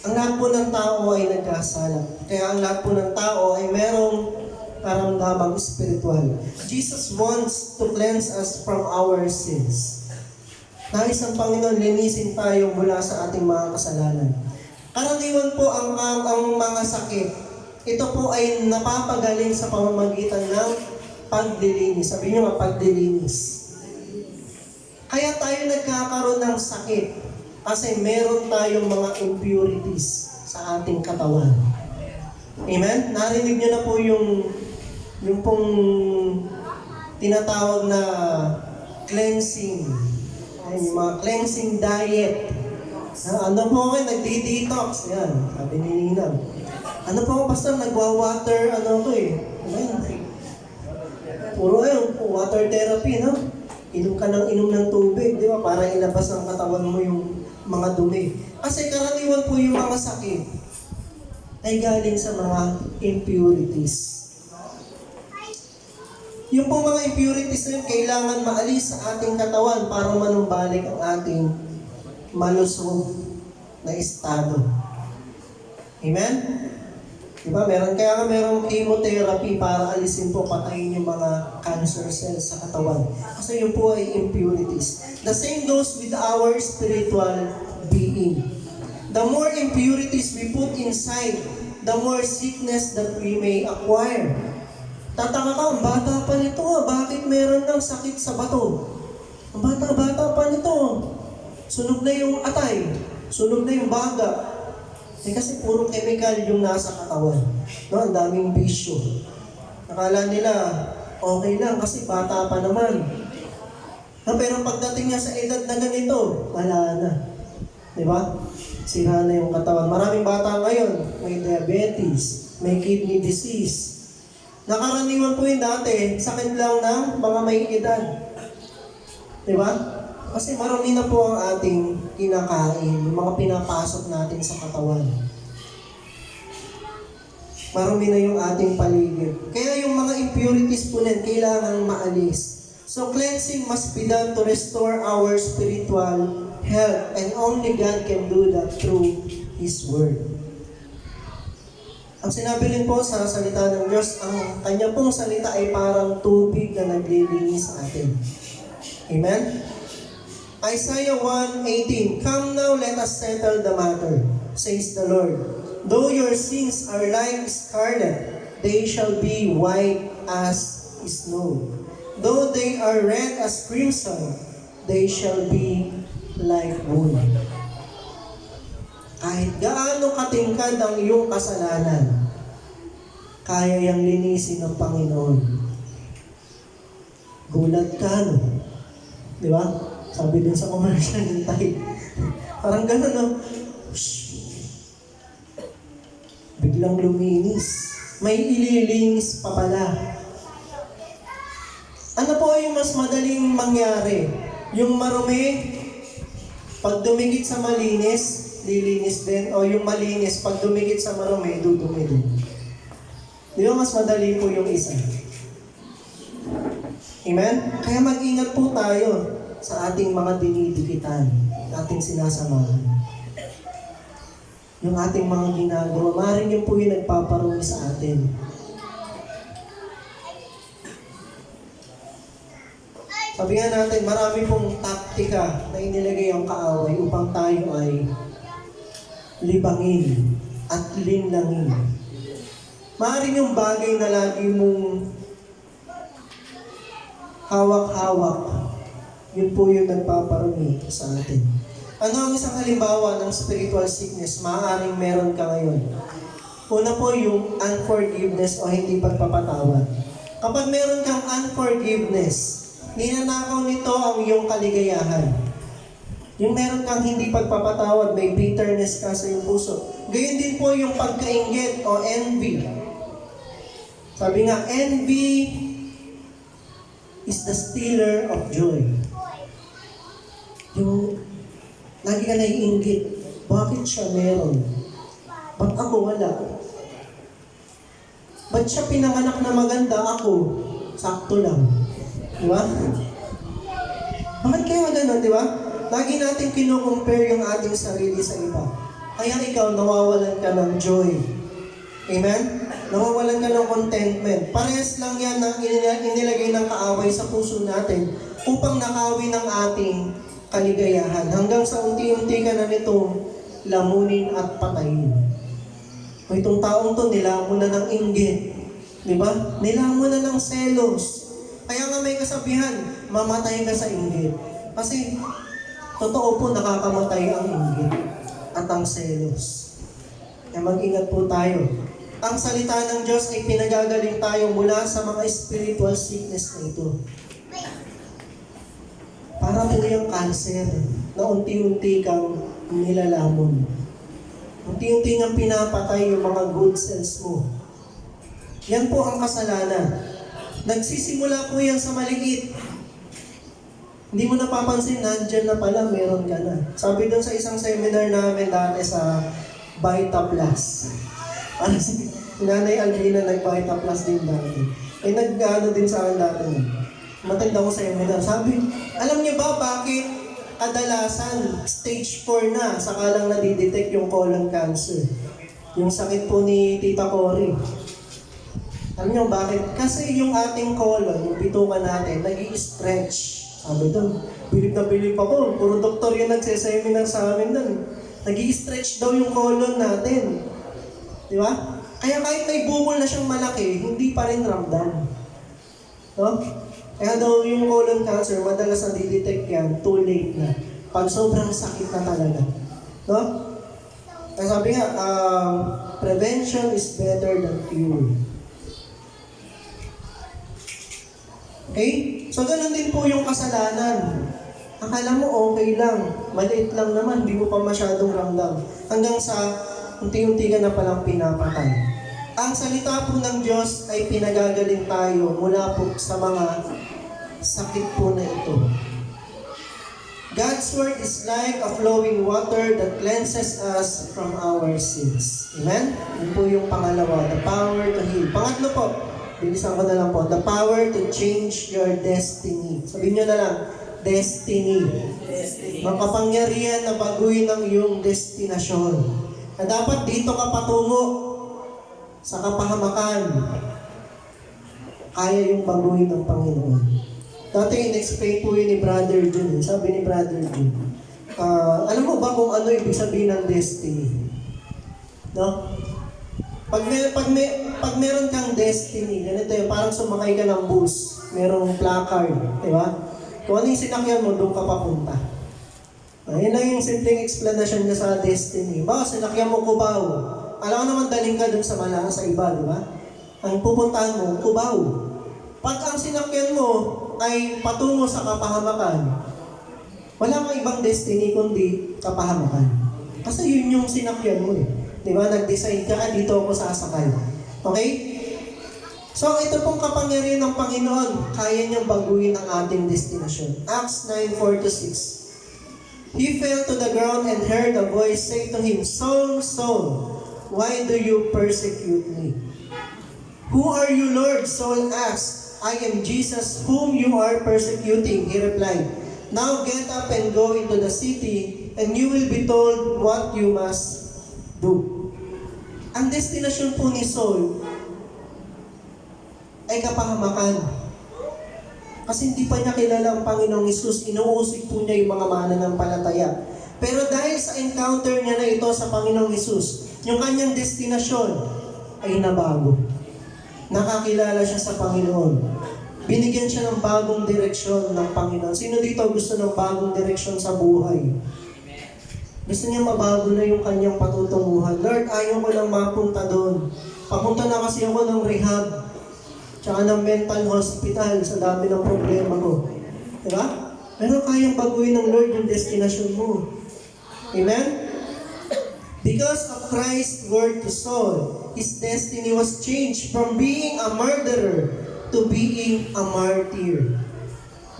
Ang lahat po ng tao ay nagkasala. Kaya ang lahat po ng tao ay merong karamdamang spiritual. Jesus wants to cleanse us from our sins. Nais ng Panginoon, linisin tayo mula sa ating mga kasalanan. Karaniwan po ang mga sakit ito po ay napapagaling sa pamamagitan ng paglilinis. Sabi niyo nga, paglilinis. Kaya tayo nagkakaroon ng sakit kasi meron tayong mga impurities sa ating katawan. Amen? Narinig niyo na po yung pong tinatawag na cleansing. Ayun, yung mga cleansing diet. Ano po kayo, nagdi-detox. Yan, sabi ni Ninang. Ano po, pastor, nagwa-water, ano ko eh. Puro ayun, water therapy, no? Inom ka ng inom ng tubig, di ba? Para ilabas ng katawan mo yung mga dumi. Kasi karaniwan po yung mga sakit ay galing sa mga impurities. Yung po mga impurities na yun, kailangan maalis sa ating katawan para manumbalik ang ating malusog na estado. Amen? Diba? Kaya merong chemotherapy para alisin po, patayin yung mga cancer cells sa katawan. Kasi yun po ay impurities. The same goes with our spiritual being. The more impurities we put inside, the more sickness that we may acquire. Tataka ka, ang bata pa nito, bakit meron ng sakit sa bato? Ang bata-bata pa nito. Sunog na yung atay, sunog na yung baga. Kasi puro chemical yung nasa katawan. No, ang daming bisyo. Nakala nila, okay lang kasi bata pa naman. No, pero pagdating niya sa edad na ganito, wala na. Diba? Sira na yung katawan. Maraming bata ngayon, may diabetes, may kidney disease. Nakaraniwan po yun dati, sakit lang ng mga may edad. Diba? Kasi marami na po ang ating kinakain, yung mga pinapasok natin sa katawan. Marami na yung ating paligid. Kaya yung mga impurities po na kailangan maalis. So cleansing must be done to restore our spiritual health. And only God can do that through His Word. Ang sinabi rin po sa salita ng Diyos, ang kanya pong salita ay parang tubig na naglilinis sa atin. Amen? Isaiah 1:18, Come now, let us settle the matter, says the Lord. Though your sins are like scarlet, they shall be white as snow. Though they are red as crimson, they shall be like wool. Kahit gaano katingkad ang iyong kasalanan, kaya yang linisin ng Panginoon. Gulat ka, no? Di ba? Sabi din sa commercial ng Tide. Parang gano'n, no? Shhh. Biglang luminis. May ililinis pa pala. Ano po yung mas madaling mangyari? Yung marumi, pag dumikit sa malinis, lilinis din. O yung malinis, pag dumikit sa marumi, dudumi din. Di ba mas madali po yung isa? Amen? Kaya mag-ingat po tayo sa ating mga dinidikitan, ating sinasamahan. Yung ating mga ginagawa, maaaring yun po yung nagpaparumi sa atin. Sabi nga natin, marami pong taktika na inilagay ang kaaway upang tayo ay libangin at linlangin. Maaaring yung bagay na lagi mong hawak-hawak, yun po yung nagpaparumi sa atin. Ano ang isang halimbawa ng spiritual sickness maaaring meron ka ngayon? Una po yung unforgiveness o hindi pagpapatawad. Kapag meron kang unforgiveness, ninanakaw nito ang iyong kaligayahan. Yung meron kang hindi pagpapatawad, may bitterness ka sa iyong puso. Gayun din po yung pagkainggit o envy. Sabi nga, envy is the stealer of joy. Yung lagi ka naiinggit, bakit siya meron? Ba't ako wala? Ba't siya pinanganak na maganda, ako sakto lang? Di ba? Bakit kaya gano'n, di ba? Lagi natin kino-compare yung ating sarili sa iba. Kaya ikaw, nawawalan ka ng joy. Amen? Nawawalan ka ng contentment. Parehas lang yan na inilagay ng kaaway sa puso natin upang nakawin ang ating kaligayahan. Hanggang sa unti-unti ka na nitong lamunin at patayin. O itong taong to, nilamon na ng inggit. Di ba? Nilamon na ng selos. Kaya nga may kasabihan, mamatay ka sa inggit. Kasi, totoo po, nakakamatay ang inggit at ang selos. Kaya mag-ingat po tayo. Ang salita ng Diyos ay pinagagaling tayo mula sa mga spiritual sickness na ito. Para po yung cancer na unti-unti kang nilalamon. Unti-unti nga pinapatay yung mga good cells mo. Yan po ang kasalanan. Nagsisimula po yan sa maliit. Hindi mo napapansin, nandyan na pala, meron ka na. Sabi doon sa isang seminar namin dati sa Vita Plus. Ano si Nanay Alvina nag-Vita Plus din dati. Eh nag-ano din sa akin dati. Matanda ko seminar. Sabi, alam niyo ba bakit kadalasan stage 4 na saka lang nadidetect yung colon cancer? Yung sakit po ni Tita Cory. Alam niyo bakit? Kasi yung ating colon, yung bituka natin, nag-i-stretch. Sabi doon, bilib na bilib ako. Puro doktor yung nagseseminar sa amin doon. Nag-i-stretch daw yung colon natin. Di ba? Kaya kahit may bukol na siyang malaki, hindi pa rin ramdam. No? Kaya daw yung colon cancer, madalas na di-detect yan, too late na. Pag sobrang sakit na talaga. No? Kaya sabi nga, prevention is better than cure. Okay? So, ganun din po yung kasalanan. Akala mo okay lang, maliit lang naman, hindi mo pa masyadong ramdam. Hanggang sa unti-unti ka na palang pinapatay. Ang salita po ng Diyos ay pinagagaling tayo mula po sa mga sakit po na ito. God's Word is like a flowing water that cleanses us from our sins. Amen? Yun po yung pangalawa, the power to heal. Pangatlo po, bilisan ko na lang po, the power to change your destiny. Sabihin nyo na lang, destiny. Makapangyarihan na baguhin ang iyong destinasyon. Na dapat dito ka patungo sa kapahamakan. Kaya yung baguhin ng Panginoon. Dati in-explain po yun ni Brother Jun. Sabi ni Brother Jun, alam mo ba kung ano ibig sabihin ng destiny? No? Pag meron kang destiny, ganito yun, parang sumakay ka ng bus, merong placard, di ba? Kung ano yung sinakyan mo, doon ka papunta. Yan lang yung simpleng explanation niya sa destiny. Baka sinakyan mo Cubao. Alam ko naman daling ka doon sa sa iba, di ba? Ang pupuntahan mo, Cubao. Pag ang sinakyan mo ay patungo sa kapahamakan, wala kang ibang destiny kundi kapahamakan. Kasi yun yung sinakyan mo eh. Di ba? Nag-decide ka, dito ako sasakay. Okay? So, ito pong kapangyarihan ng Panginoon, kaya niyang baguhin ang ating destinasyon. Acts 9:4-6. He fell to the ground and heard a voice say to him, Saul, Saul, why do you persecute me? Who are you, Lord? Saul asked. I am Jesus, whom you are persecuting. He replied, Now get up and go into the city, and you will be told what you must do. Ang destinasyon po ni Saul ay kapahamakan. Kasi hindi pa niya kilala ang Panginoong Hesus, inuusig po niya yung mga mananampalataya. Pero dahil sa encounter niya na ito sa Panginoong Hesus, yung kanyang destinasyon ay nabago. Nakakilala siya sa Panginoon. Binigyan siya ng bagong direksyon ng Panginoon. Sino dito gusto ng bagong direksyon sa buhay? Gusto niya mabago na yung kanyang patutunguhan. Lord, ayaw ko lang mapunta doon. Papunta na kasi ako ng rehab, tsaka ng mental hospital sa dami ng problema ko. Diba? Pero kayang baguhin ng Lord yung destinasyon mo. Amen? Because of Christ's word to Saul, his destiny was changed from being a murderer to being a martyr.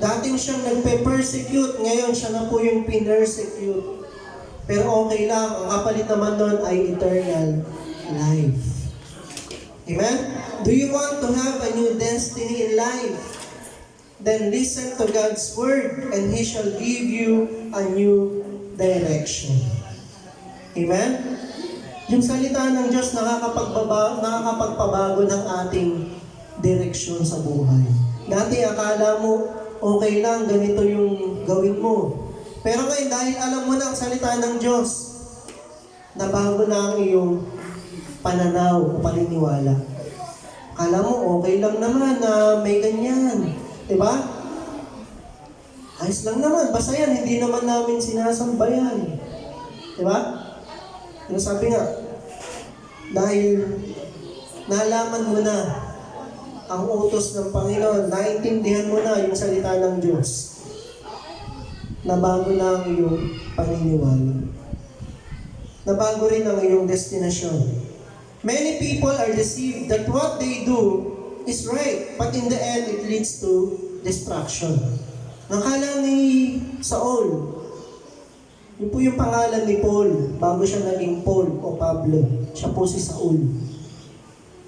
Dating siyang nagpe-persecute, ngayon siya na po yung pinersecute. Pero okay lang, ang kapalit naman nun ay eternal life. Amen? Do you want to have a new destiny in life? Then listen to God's word and He shall give you a new direction. Amen? Yung salita ng Diyos nakakapagpabago ng ating direksyon sa buhay. Dati akala mo, okay lang, ganito yung gawin mo. Pero ngayon, dahil alam mo na ang salita ng Diyos, nabago na ang iyong pananaw o paniniwala. Akala mo, okay lang naman na may ganyan. Diba? Ayos lang naman. Basta yan, hindi naman namin sinasamba yan. Diba? Pero sabi nga, dahil nalaman mo na ang utos ng Panginoon, naintindihan mo na yung salita ng Diyos, nabago na ang iyong paniniwala. Nabago rin ang iyong destinasyon. Many people are deceived that what they do is right, but in the end, it leads to destruction. Nakala ni Saul, yun po yung pangalan ni Paul, bago siya naging Paul o Pablo. Siya po si Saul.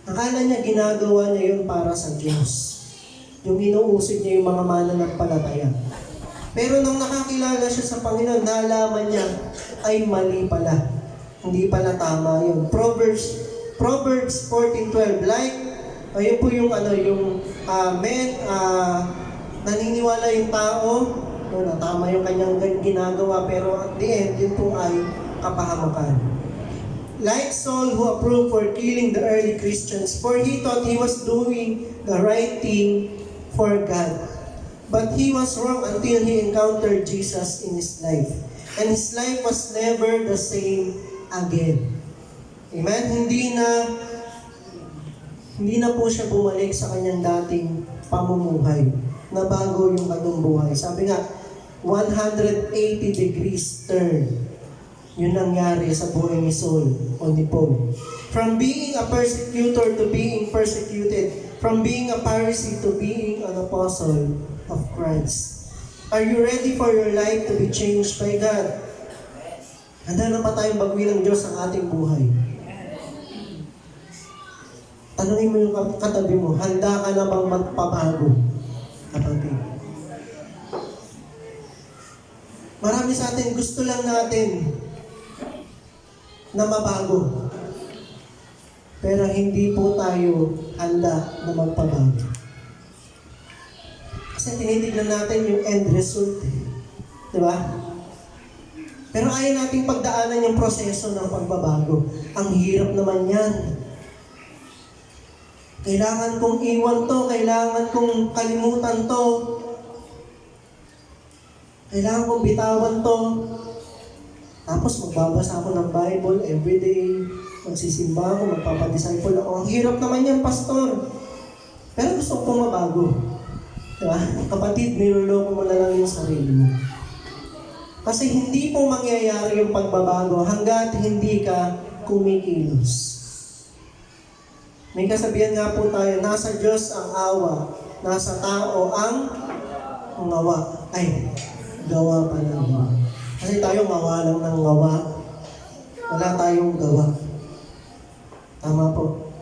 Akala niya ginagawa niya yun para sa Diyos. Yung inuusig niya yung mga mananampalataya. Pero nung nakakilala siya sa Panginoon, nalaman niya ay mali pala. Hindi pala tama yun. Proverbs 14:12, like, ayun po yung naniniwala yung tao, na tama yung kanyang ginagawa, pero at the end, yun po ay kapahamakan. Like Saul who approved for killing the early Christians, for he thought he was doing the right thing for God. But he was wrong until he encountered Jesus in his life. And his life was never the same again. Amen? Hindi na po siya bumalik sa kanyang dating pamumuhay. Nabago yung kanyang buhay. Sabi nga, 180 degrees turn. Yun nangyari sa buhay ni Saul o ni Paul. From being a persecutor to being persecuted. From being a Pharisee to being an apostle of Christ. Are you ready for your life to be changed by God? Handa na ba tayong baguhin ng Diyos ang ating buhay? Tanungin mo yung katabi mo, handa ka na bang magpabago? Kapatid. Marami sa atin, gusto lang natin na mabago. Pero hindi po tayo handa na magpabago. Kasi tinitignan natin yung end result. Diba? Pero ayaw nating pagdaanan yung proseso ng pagbabago. Ang hirap naman yan. Kailangan kong iwan to, kailangan kong kalimutan to, kailangan kong bitawan to. Tapos magbabasa ako ng Bible everyday, magsisimba ako, magpapadisciple ako. Ang hirap naman yan, pastor. Pero gusto kong mabago. Diba? Kapatid, niloloko mo na lang yung sarili mo. Kasi hindi po mangyayari yung pagbabago hanggat hindi ka kumikilos. May kasabihan nga po tayo, nasa Diyos ang awa, nasa tao ang ngawa. Ay, gawa pa lang. Kasi tayo ngawa lang ng ngawa. Wala tayong gawa. Tama po.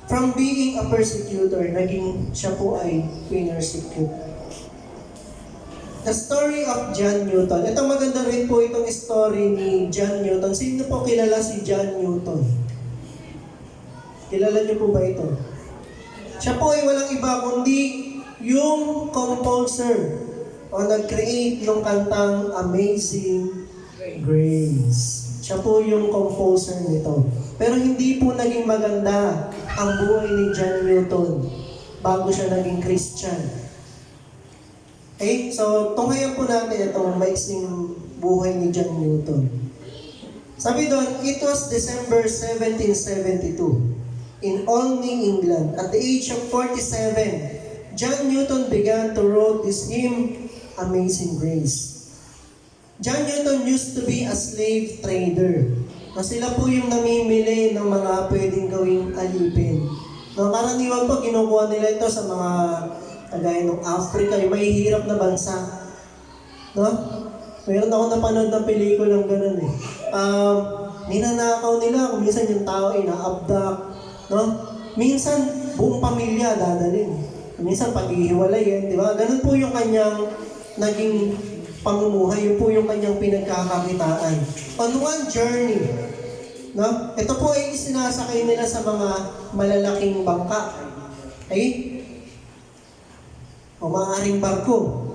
From being a persecutor, naging siya po ay pinersecute. The story of John Newton. Ito maganda rin po itong story ni John Newton. Sino po kilala si John Newton? Kilala niyo po ba ito? Siya po ay walang iba kundi yung composer o nag-create ng kantang Amazing Grace. Siya po yung composer nito. Pero hindi po naging maganda ang buhay ni John Newton bago siya naging Christian. Okay? So, tunghayan po natin itong maiksing buhay ni John Newton. Sabi doon, it was December 1772. In Olney, England, at the age of 47, John Newton began to write this hymn, Amazing Grace. John Newton used to be a slave trader. Sila po yung namimili ng mga pwedeng gawing alipin. Karaniwan po, kinukuha nila ito sa mga kagaya ng Africa, yung may hirap na bansa. No? Meron ako napanood ng pelikulang ganun eh. Ninanakaw nila, kung minsan yung tao ay na-abduct. No? Minsan, buong pamilya dadalhin. Minsan, paghihiwalayin, di ba? Ganun po yung kanyang naging pamumuhay. Yun po yung kanyang pinagkakakitaan. On one journey, no? Ito po ay isinasakay nila sa mga malalaking bangka. Okay? O maaaring barko.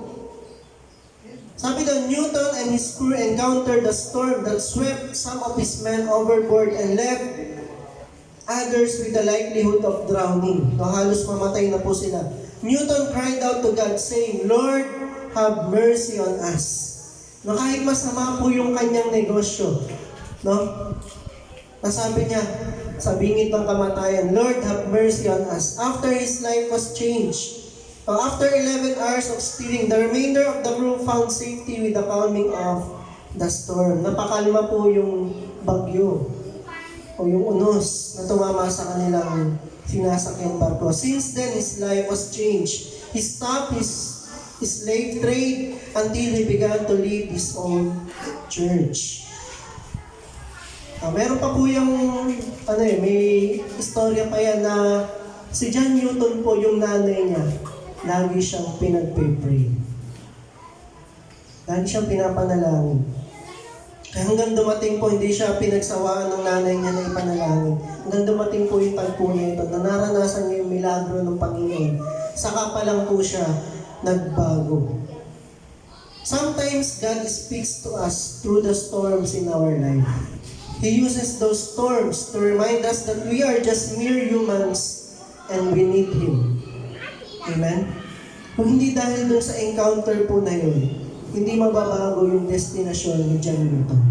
Sabi doon, Newton and his crew encountered the storm that swept some of his men overboard and left others with the likelihood of drowning. No, halos mamatay na po sila. Newton cried out to God saying, Lord, have mercy on us. No, kahit masama po yung kanyang negosyo, no? Nasabi niya, sa bingit ng kamatayan, Lord, have mercy on us. After his life was changed, after 11 hours of stealing, the remainder of the crew found safety with the calming of the storm. Napakalma po yung bagyo o yung unos na tumama sa kanilang sinasakyan barko. Since then, his life was changed. He stopped his slave trade until he began to lead his own church. Meron pa po yung, may istorya pa yan na si John Newton po, yung nanay niya, lagi siyang pinagpe-pray. Lagi siyang pinapanalangin. Kaya hanggang dumating po, hindi siya pinagsawaan ng nanay niya na ipanalangin. Hanggang dumating po yung tagpo niya ito, na naranasan niya yung milagro ng Panginoon. Saka pa lang po siya nagbago. Sometimes God speaks to us through the storms in our life. He uses those storms to remind us that we are just mere humans and we need Him. Amen? Kung hindi dahil dun sa encounter po na yun, hindi mababago yung destinasyon ni John Newton.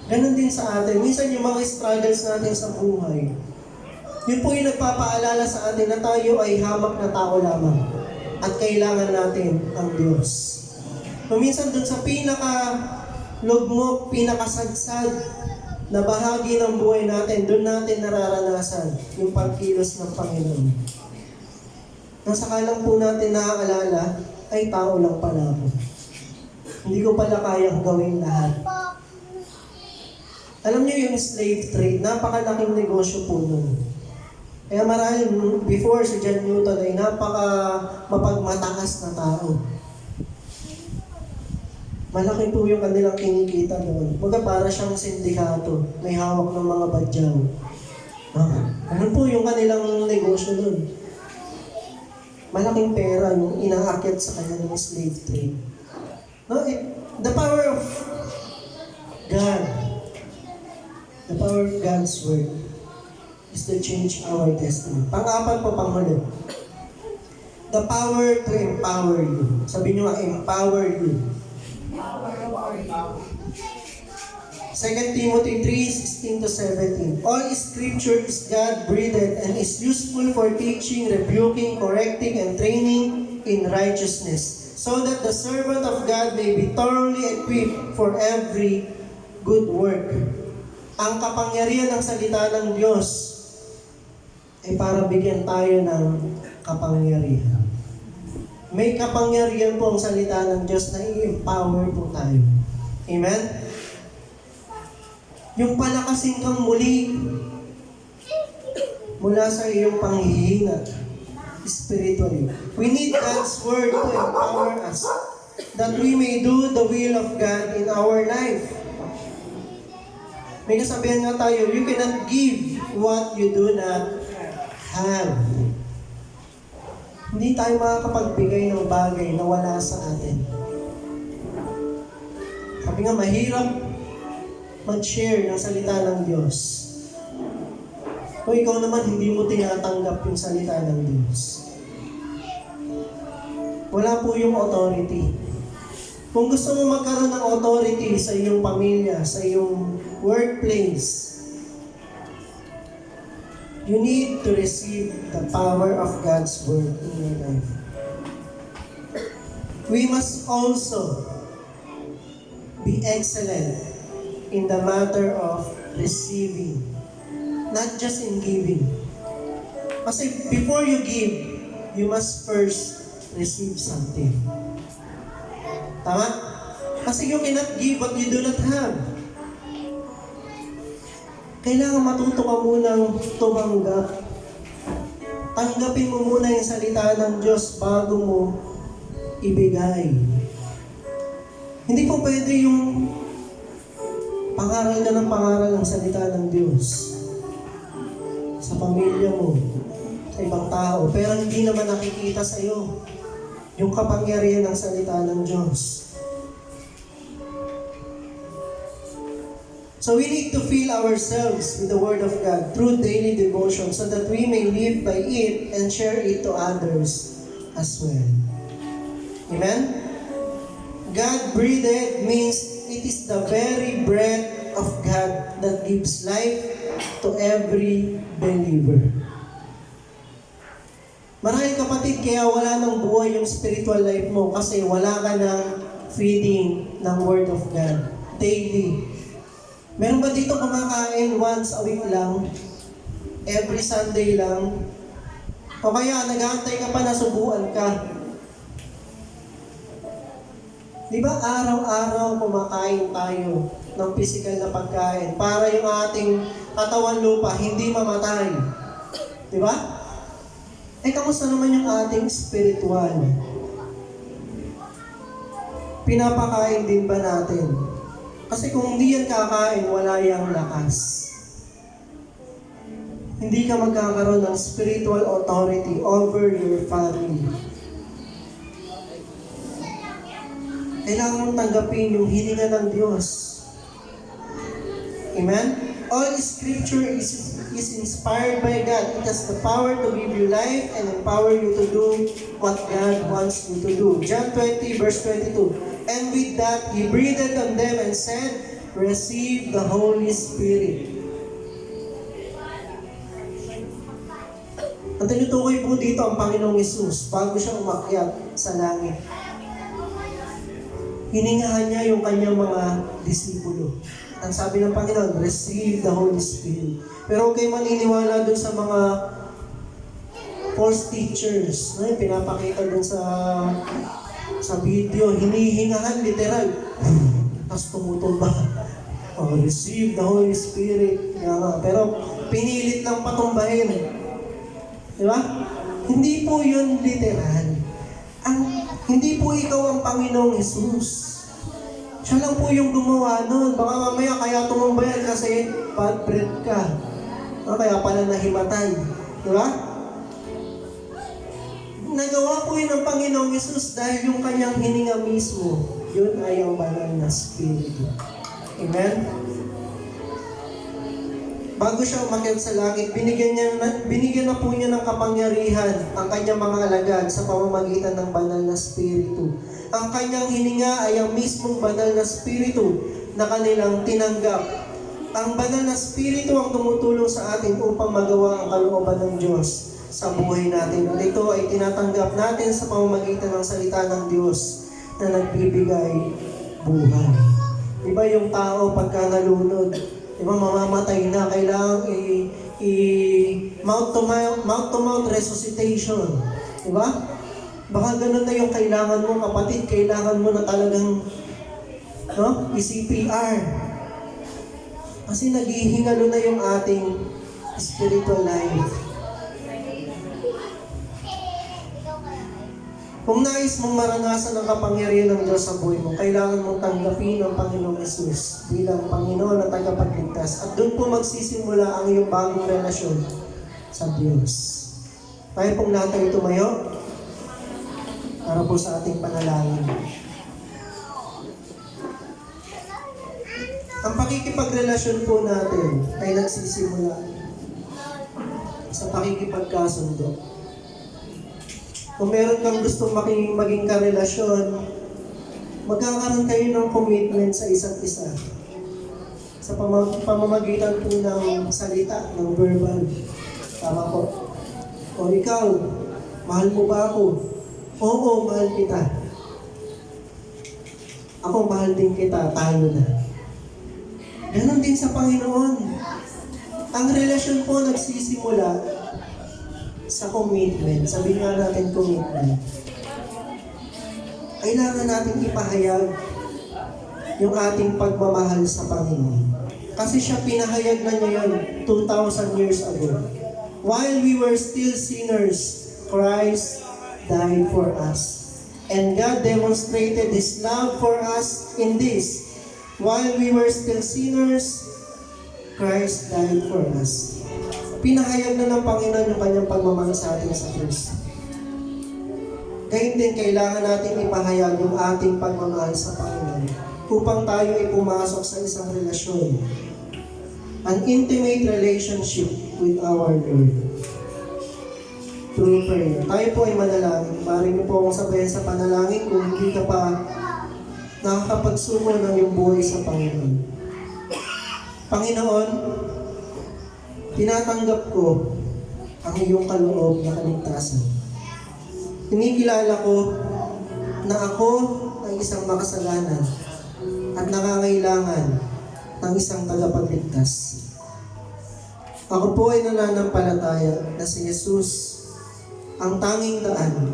Ganon din sa atin. Minsan yung mga struggles natin sa buhay, yun po yung nagpapaalala sa atin na tayo ay hamak na tao lamang at kailangan natin ang Diyos. Kung minsan dun sa pinaka-lugmok, pinakasadsad na bahagi ng buhay natin, doon natin nararanasan yung pagkilos ng Panginoon. Nasa kalang po natin naaalala, ay tao lang pala ako. Hindi ko pala kayang gawin lahat. Alam niyo yung slave trade, napakalaking negosyo po nun. Kaya marahil before si John Newton ay napaka mapagmataas na tao. Malaki po yung kanilang kinikita doon. Baga para siyang sindikato, may hawak ng mga badyaw. Ano po yung kanilang negosyo doon? Malaking pera yung inaakyat sa kanilang slave trade. The power of God, the power of God's word is to change our destiny. Pang-apat po, panghuli. The power to empower you. Sabi nyo nga, empower you. 2 Timothy 3:16-17. All scripture is God-breathed and is useful for teaching, rebuking, correcting, and training in righteousness, so that the servant of God may be thoroughly equipped for every good work. Ang kapangyarihan ng salita ng Diyos ay para bigyan tayo ng kapangyarihan. May kapangyarihan po ang salita ng Diyos na i-empower po tayo. Amen? Yung palakasin kang muli mula sa iyong panghihina spiritually. We need God's word to empower us that we may do the will of God in our life. May kasabihan nga tayo, you cannot give what you do not have. Hindi tayo makakapagbigay ng bagay na wala sa atin. Sabi nga, mahirap mag-share ng salita ng Diyos. Kung ikaw naman hindi mo tinatanggap yung salita ng Diyos. Wala po yung authority. Kung gusto mo magkaroon ng authority sa iyong pamilya, sa iyong workplace, you need to receive the power of God's word in your life. We must also be excellent in the matter of receiving, not just in giving. Kasi before you give, you must first receive something. Tama? Kasi you cannot give what you do not have. Kailangan matuto ka munang tumanggap. Tanggapin mo muna yung salita ng Diyos bago mo ibigay. Hindi po pwede yung pangaral ka ng pangaral ng salita ng Diyos sa pamilya mo, sa ibang tao, pero hindi naman nakikita sa iyo yung kapangyarihan ng salita ng Diyos. So we need to fill ourselves with the Word of God through daily devotion so that we may live by it and share it to others as well. Amen? God breathed means it is the very breath of God that gives life to every believer. Maraming kapatid, kaya wala nang buhay yung spiritual life mo kasi wala ka ng feeding ng Word of God daily. Meron ba dito kumakain once a week lang? Every Sunday lang? O kaya nag-aantay ka pa na subuan ka? Di ba araw-araw kumakain tayo ng physical na pagkain para yung ating katawan lupa hindi mamatay? Di ba? Kamusta naman yung ating spiritual? Pinapakain din ba natin? Kasi kung hindi yan kakain, wala yang lakas. Hindi ka magkakaroon ng spiritual authority over your family. Kailangan mong tanggapin yung hininga ng Diyos. Amen? All Scripture is inspired by God. It has the power to give you life and empower you to do what God wants you to do. John 20 verse 22. And with that, He breathed on them and said, receive the Holy Spirit. Ang tinutukoy po dito ang Panginoong Hesus bago siya umakyat sa langit. Hiningahan niya yung kanyang mga disipulo. Ang sabi ng Panginoon, receive the Holy Spirit. Pero huwag kayo maniniwala dun sa mga false teachers. No? Pinapakita dun sa video, hinihingahan literal. Tapos tumutumba. Receive the Holy Spirit. Pero pinilit lang patumbahin. Di ba? Hindi po yun literal. Hindi po ikaw ang Panginoong Hesus. Siya lang po yung gumawa nun. Baka mamaya kaya tumumba yan kasi bad breath ka. Kaya pala nahimatay. Di ba? Nagawa po yun ng Panginoong Hesus dahil yung kanyang hininga mismo, yun ay ang banal na Espiritu. Amen? Bago siya umakyat sa langit, binigyan na po niya ng kapangyarihan ang kanyang mga alagad sa pamamagitan ng banal na Espiritu. Ang kanyang hininga ay ang mismong banal na Espiritu na kanilang tinanggap. Ang banal na Espiritu ang tumutulong sa atin upang magawa ang kalooban ng Diyos sa buhay natin. At ito ay tinatanggap natin sa pamamagitan ng salita ng Diyos na nagbibigay buhay. Diba yung tao pagka nalunod, diba mamamatay na, kailangan mouth-to-mouth resuscitation. Diba? Baka ganun na yung kailangan mo, kapatid, kailangan mo na talagang i-CPR. Kasi naghihingalo na yung ating spiritual life. Kung nais mong maranasan ang kapangyarihan ng Diyos sa buhay mo, kailangan mong tanggapin ang Panginoong Hesus bilang Panginoon at tagapagligtas. At doon po magsisimula ang iyong bagong relasyon sa Diyos. Tayo pong lahat ay tumayo para po sa ating panalangin. Ang pakikipagrelasyon po natin ay nagsisimula sa pakikipagkasundo. Kung meron kang gustong maging karelasyon, magkakaroon kayo ng commitment sa isa't isa. Sa pamamagitan po ng salita, ng verbal. Tama po. O ikaw, mahal mo ba ako? Oo, mahal kita. Ako, mahal din kita. Tayo na. Ganon din sa Panginoon. Ang relasyon po nagsisimula sa commitment. Sabihin nga natin commitment. Kailangan natin ipahayag yung ating pagmamahal sa Panginoon. Kasi siya pinahayag na niya yun 2,000 years ago. While we were still sinners, Christ died for us. And God demonstrated His love for us in this. While we were still sinners, Christ died for us. Pinahayag na ng Panginoon yung kanyang pagmamahal sa atin sa Diyos. Gayun din, kailangan natin ipahayag yung ating pagmamahal sa Panginoon upang tayo ay pumasok sa isang relasyon. An intimate relationship with our Lord. Through prayer. Tayo po ay manalangin. Maaaring niyo po akong sabayan sa panalangin kung hindi ka pa nakakapagsumo ng iyong buhay sa Panginoon. Panginoon, tinatanggap ko ang iyong kaloob na kaligtasan. Kinikilala ko na ako ay isang makasalanan at nangangailangan ng isang tagapagligtas. Ako po ay nananampalataya na si Jesus ang tanging daan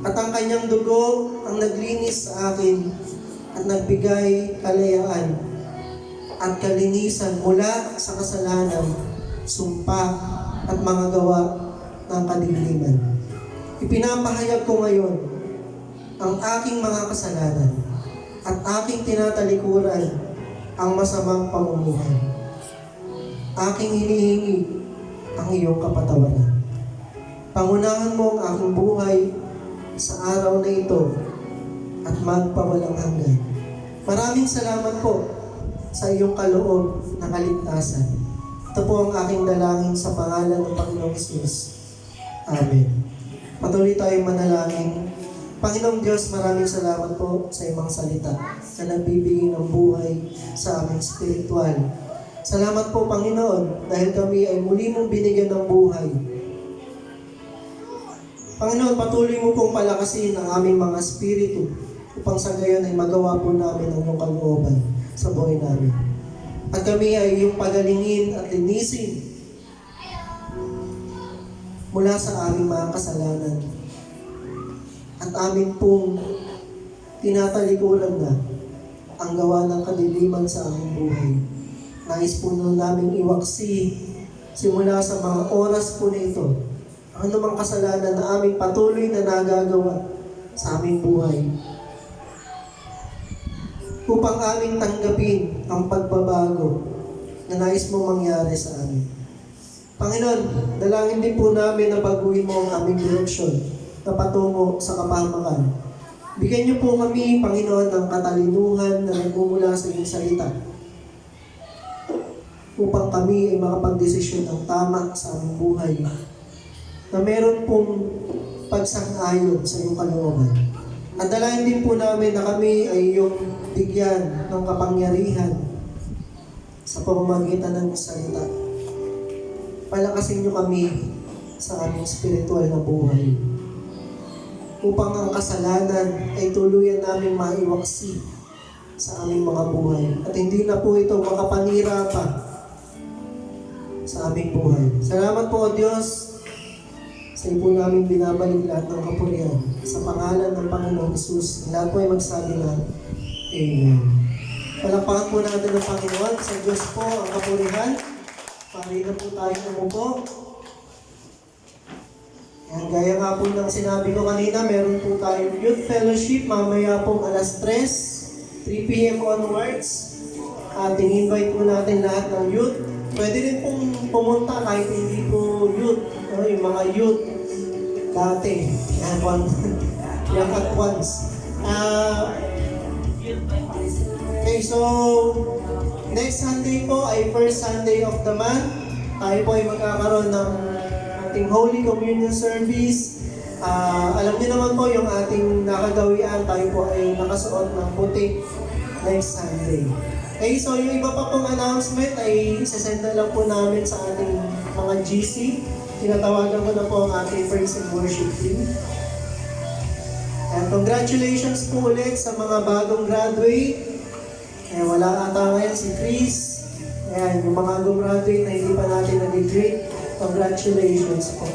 at ang kanyang dugo ang naglinis sa akin at nagbigay kalayaan at kalinisan mula sa kasalanan, sumpa at mga gawa ng kadiliman. Ipinapahayag ko ngayon ang aking mga kasalanan at aking tinatalikuran ang masamang pamumuhay. Aking hinihingi ang iyong kapatawaran. Pangunahan mo ang aking buhay sa araw na ito at magpawalang hanggan. Maraming salamat po sa iyong kaloob na kaligtasan. Ito po ang aking dalangin sa pangalan ng Panginoong Hesus. Amen. Patuloy tayong manalangin. Panginoong Diyos, maraming salamat po sa iyong salita na nagbibigay ng buhay sa aming spiritual. Salamat po, Panginoon, dahil kami ay muli mong binigyan ng buhay. Panginoon, patuloy mo pong palakasin ang aming mga spirito upang sa gayon ay magawa po namin ang iyong kalooban sa buhay namin. At kami ay iyong pagalingin at linisin mula sa aming mga kasalanan. At amin pong tinatalikuran na ang gawa ng kadiliman sa aming buhay. Nais po namin iwaksi simula sa mga oras po na ito ang anumang kasalanan na aming patuloy na nagagawa sa aming buhay upang aming tanggapin ang pagbabago na nais mo mangyari sa amin. Panginoon, dalangin din po namin na baguhin mo ang aming direksyon na patungo sa kapahamakan. Bigyan niyo po kami, Panginoon, ng katalinuhan na nagmumula sa iyong salita upang kami ay makapagdesisyon ng tama sa aming buhay na meron pong pagsang-ayon sa iyong kalooban. At dalangin din po namin na kami ay iyong bigyan ng kapangyarihan sa pamamagitan ng salita. Palakasin niyo kami sa aming spiritual na buhay upang ang kasalanan ay tuluyan namin maiwaksi sa aming mga buhay at hindi na po ito makapanira pa sa aming buhay. Salamat po, O Diyos, sa iyo po namin binabalik lahat ng kapurihan sa pangalan ng Panginoong Hesus. Lahat po ay magsabi na Amen. Palakpakan po natin ng Panginoon. Sa Diyos po ang kapurihan. Pari na po tayo umupo. Yan, gaya nga po ng sinabi ko kanina, meron po tayong youth fellowship mamaya pong alas 3 p.m. onwards. At in-invite po natin lahat ng youth. Pwede rin pong pumunta kahit hindi po youth. Yung mga youth dati. Young at once. Okay, so next Sunday po ay first Sunday of the month. Tayo po ay magkakaroon ng ating Holy Communion Service. Alam niyo naman po yung ating nakagawian. Tayo po ay nakasuot ng puti next Sunday. Okay, so yung iba pa pong announcement ay isasend na lang po namin sa ating mga GC. Tinatawagan ko na po ang ating praise and worship team. And congratulations po ulit sa mga bagong graduate. Wala ata ngayon si Chris. Ayan, yung mga gumraduate na hindi pa natin nag-grade. Congratulations po.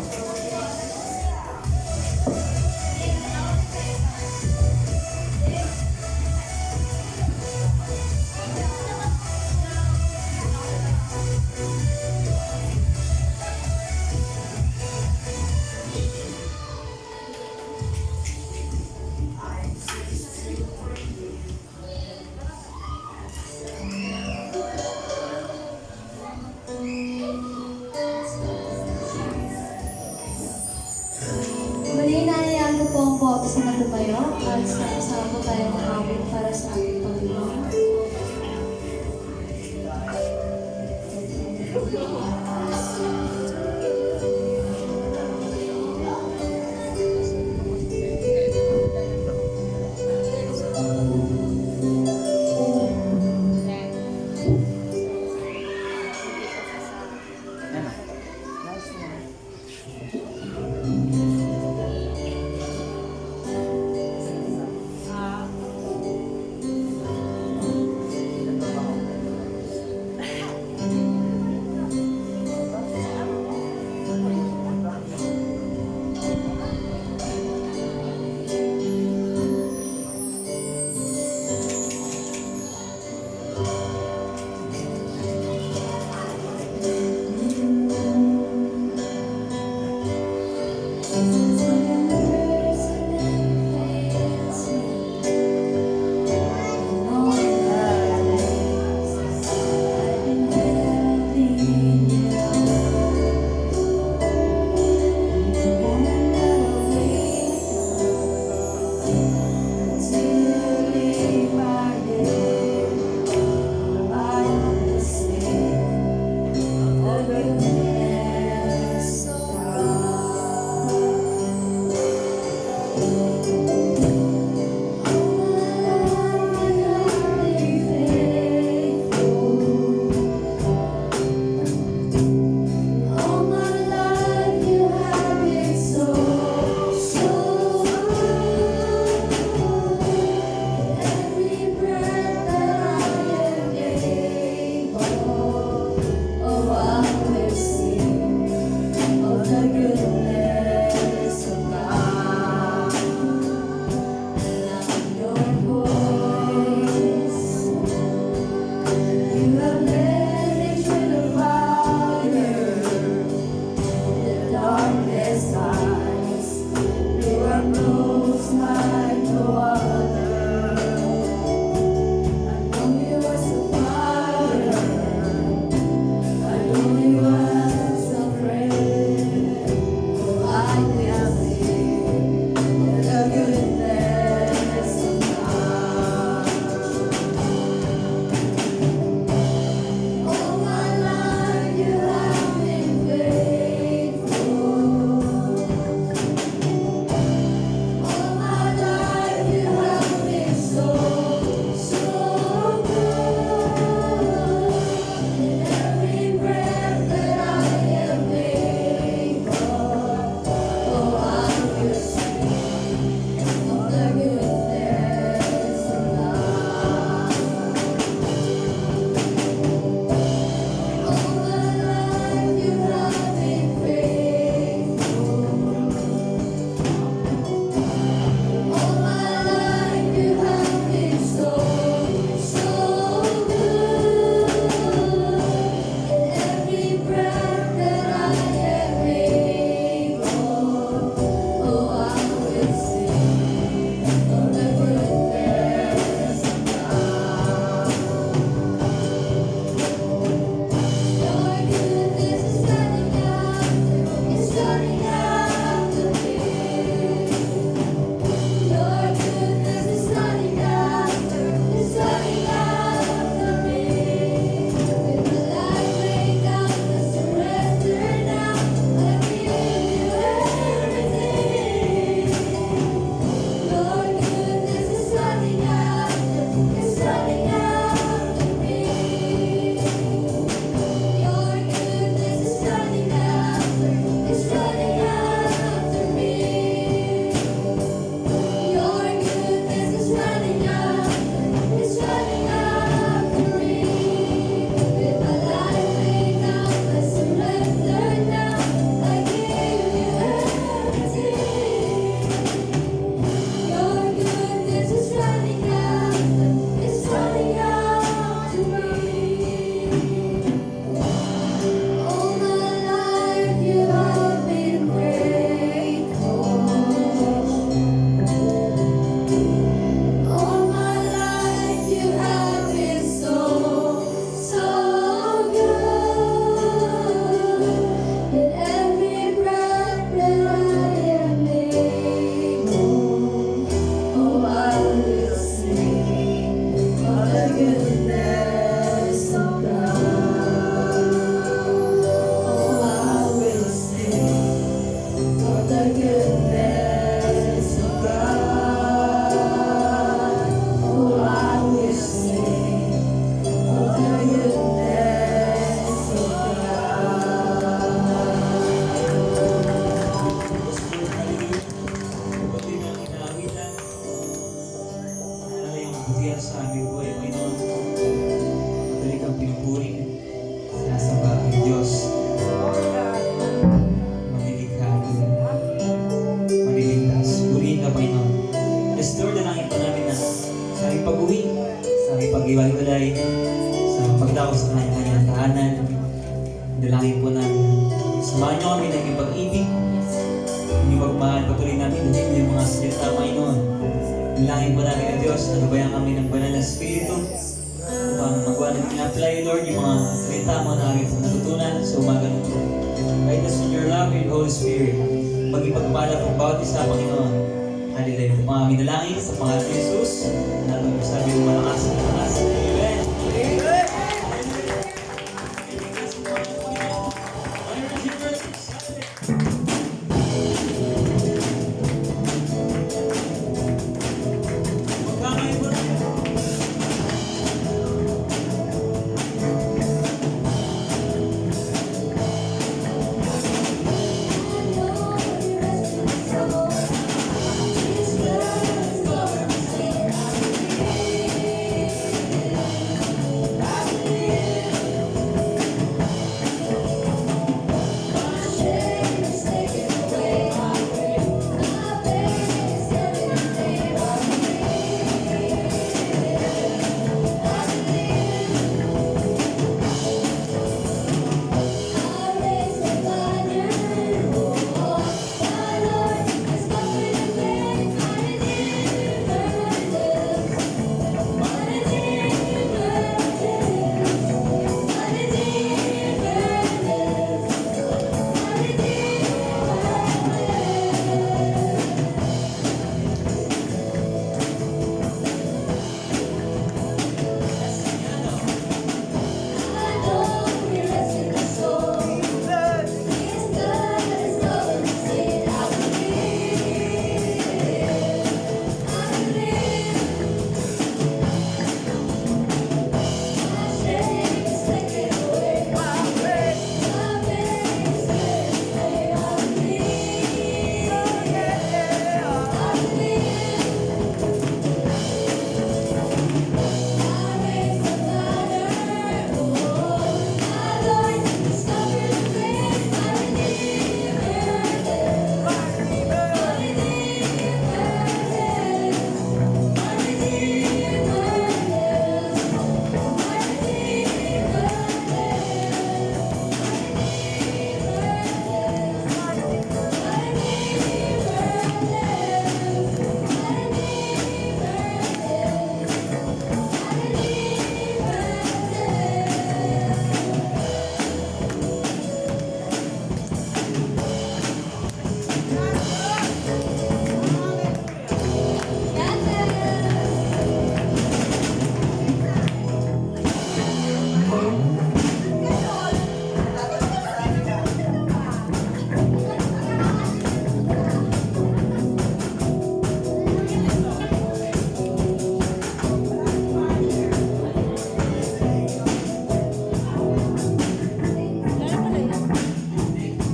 kabutihan sa aming buhay, Panginoon. Patuloy kang pinupuri. Sinasamba ang Diyos. Manilikha, maniligtas. Purihin ka, Panginoon. Yes, Lord, dalangin po namin na sa aming pag-uwi, sa aming pag-iwalay, sa pagdako sa kanyang tahanan. Dalangin po namin. Samahan niyo kami ng iyong pag-ibig. Hindi magmahal, patuloy namin din yung mga salita, Panginoon. Dalangin po namin ang Diyos, nalubayan kami ng banal na Espiritu. Upang magawa namin apply, Lord, yung mga salita mo na aming natutunan sa umaga nito. Guide us in your love and Holy Spirit. Maging pagpala po bawat isa, Panginoon. Hallelujah. Mga aming dalangin sa pangalan ni Jesus.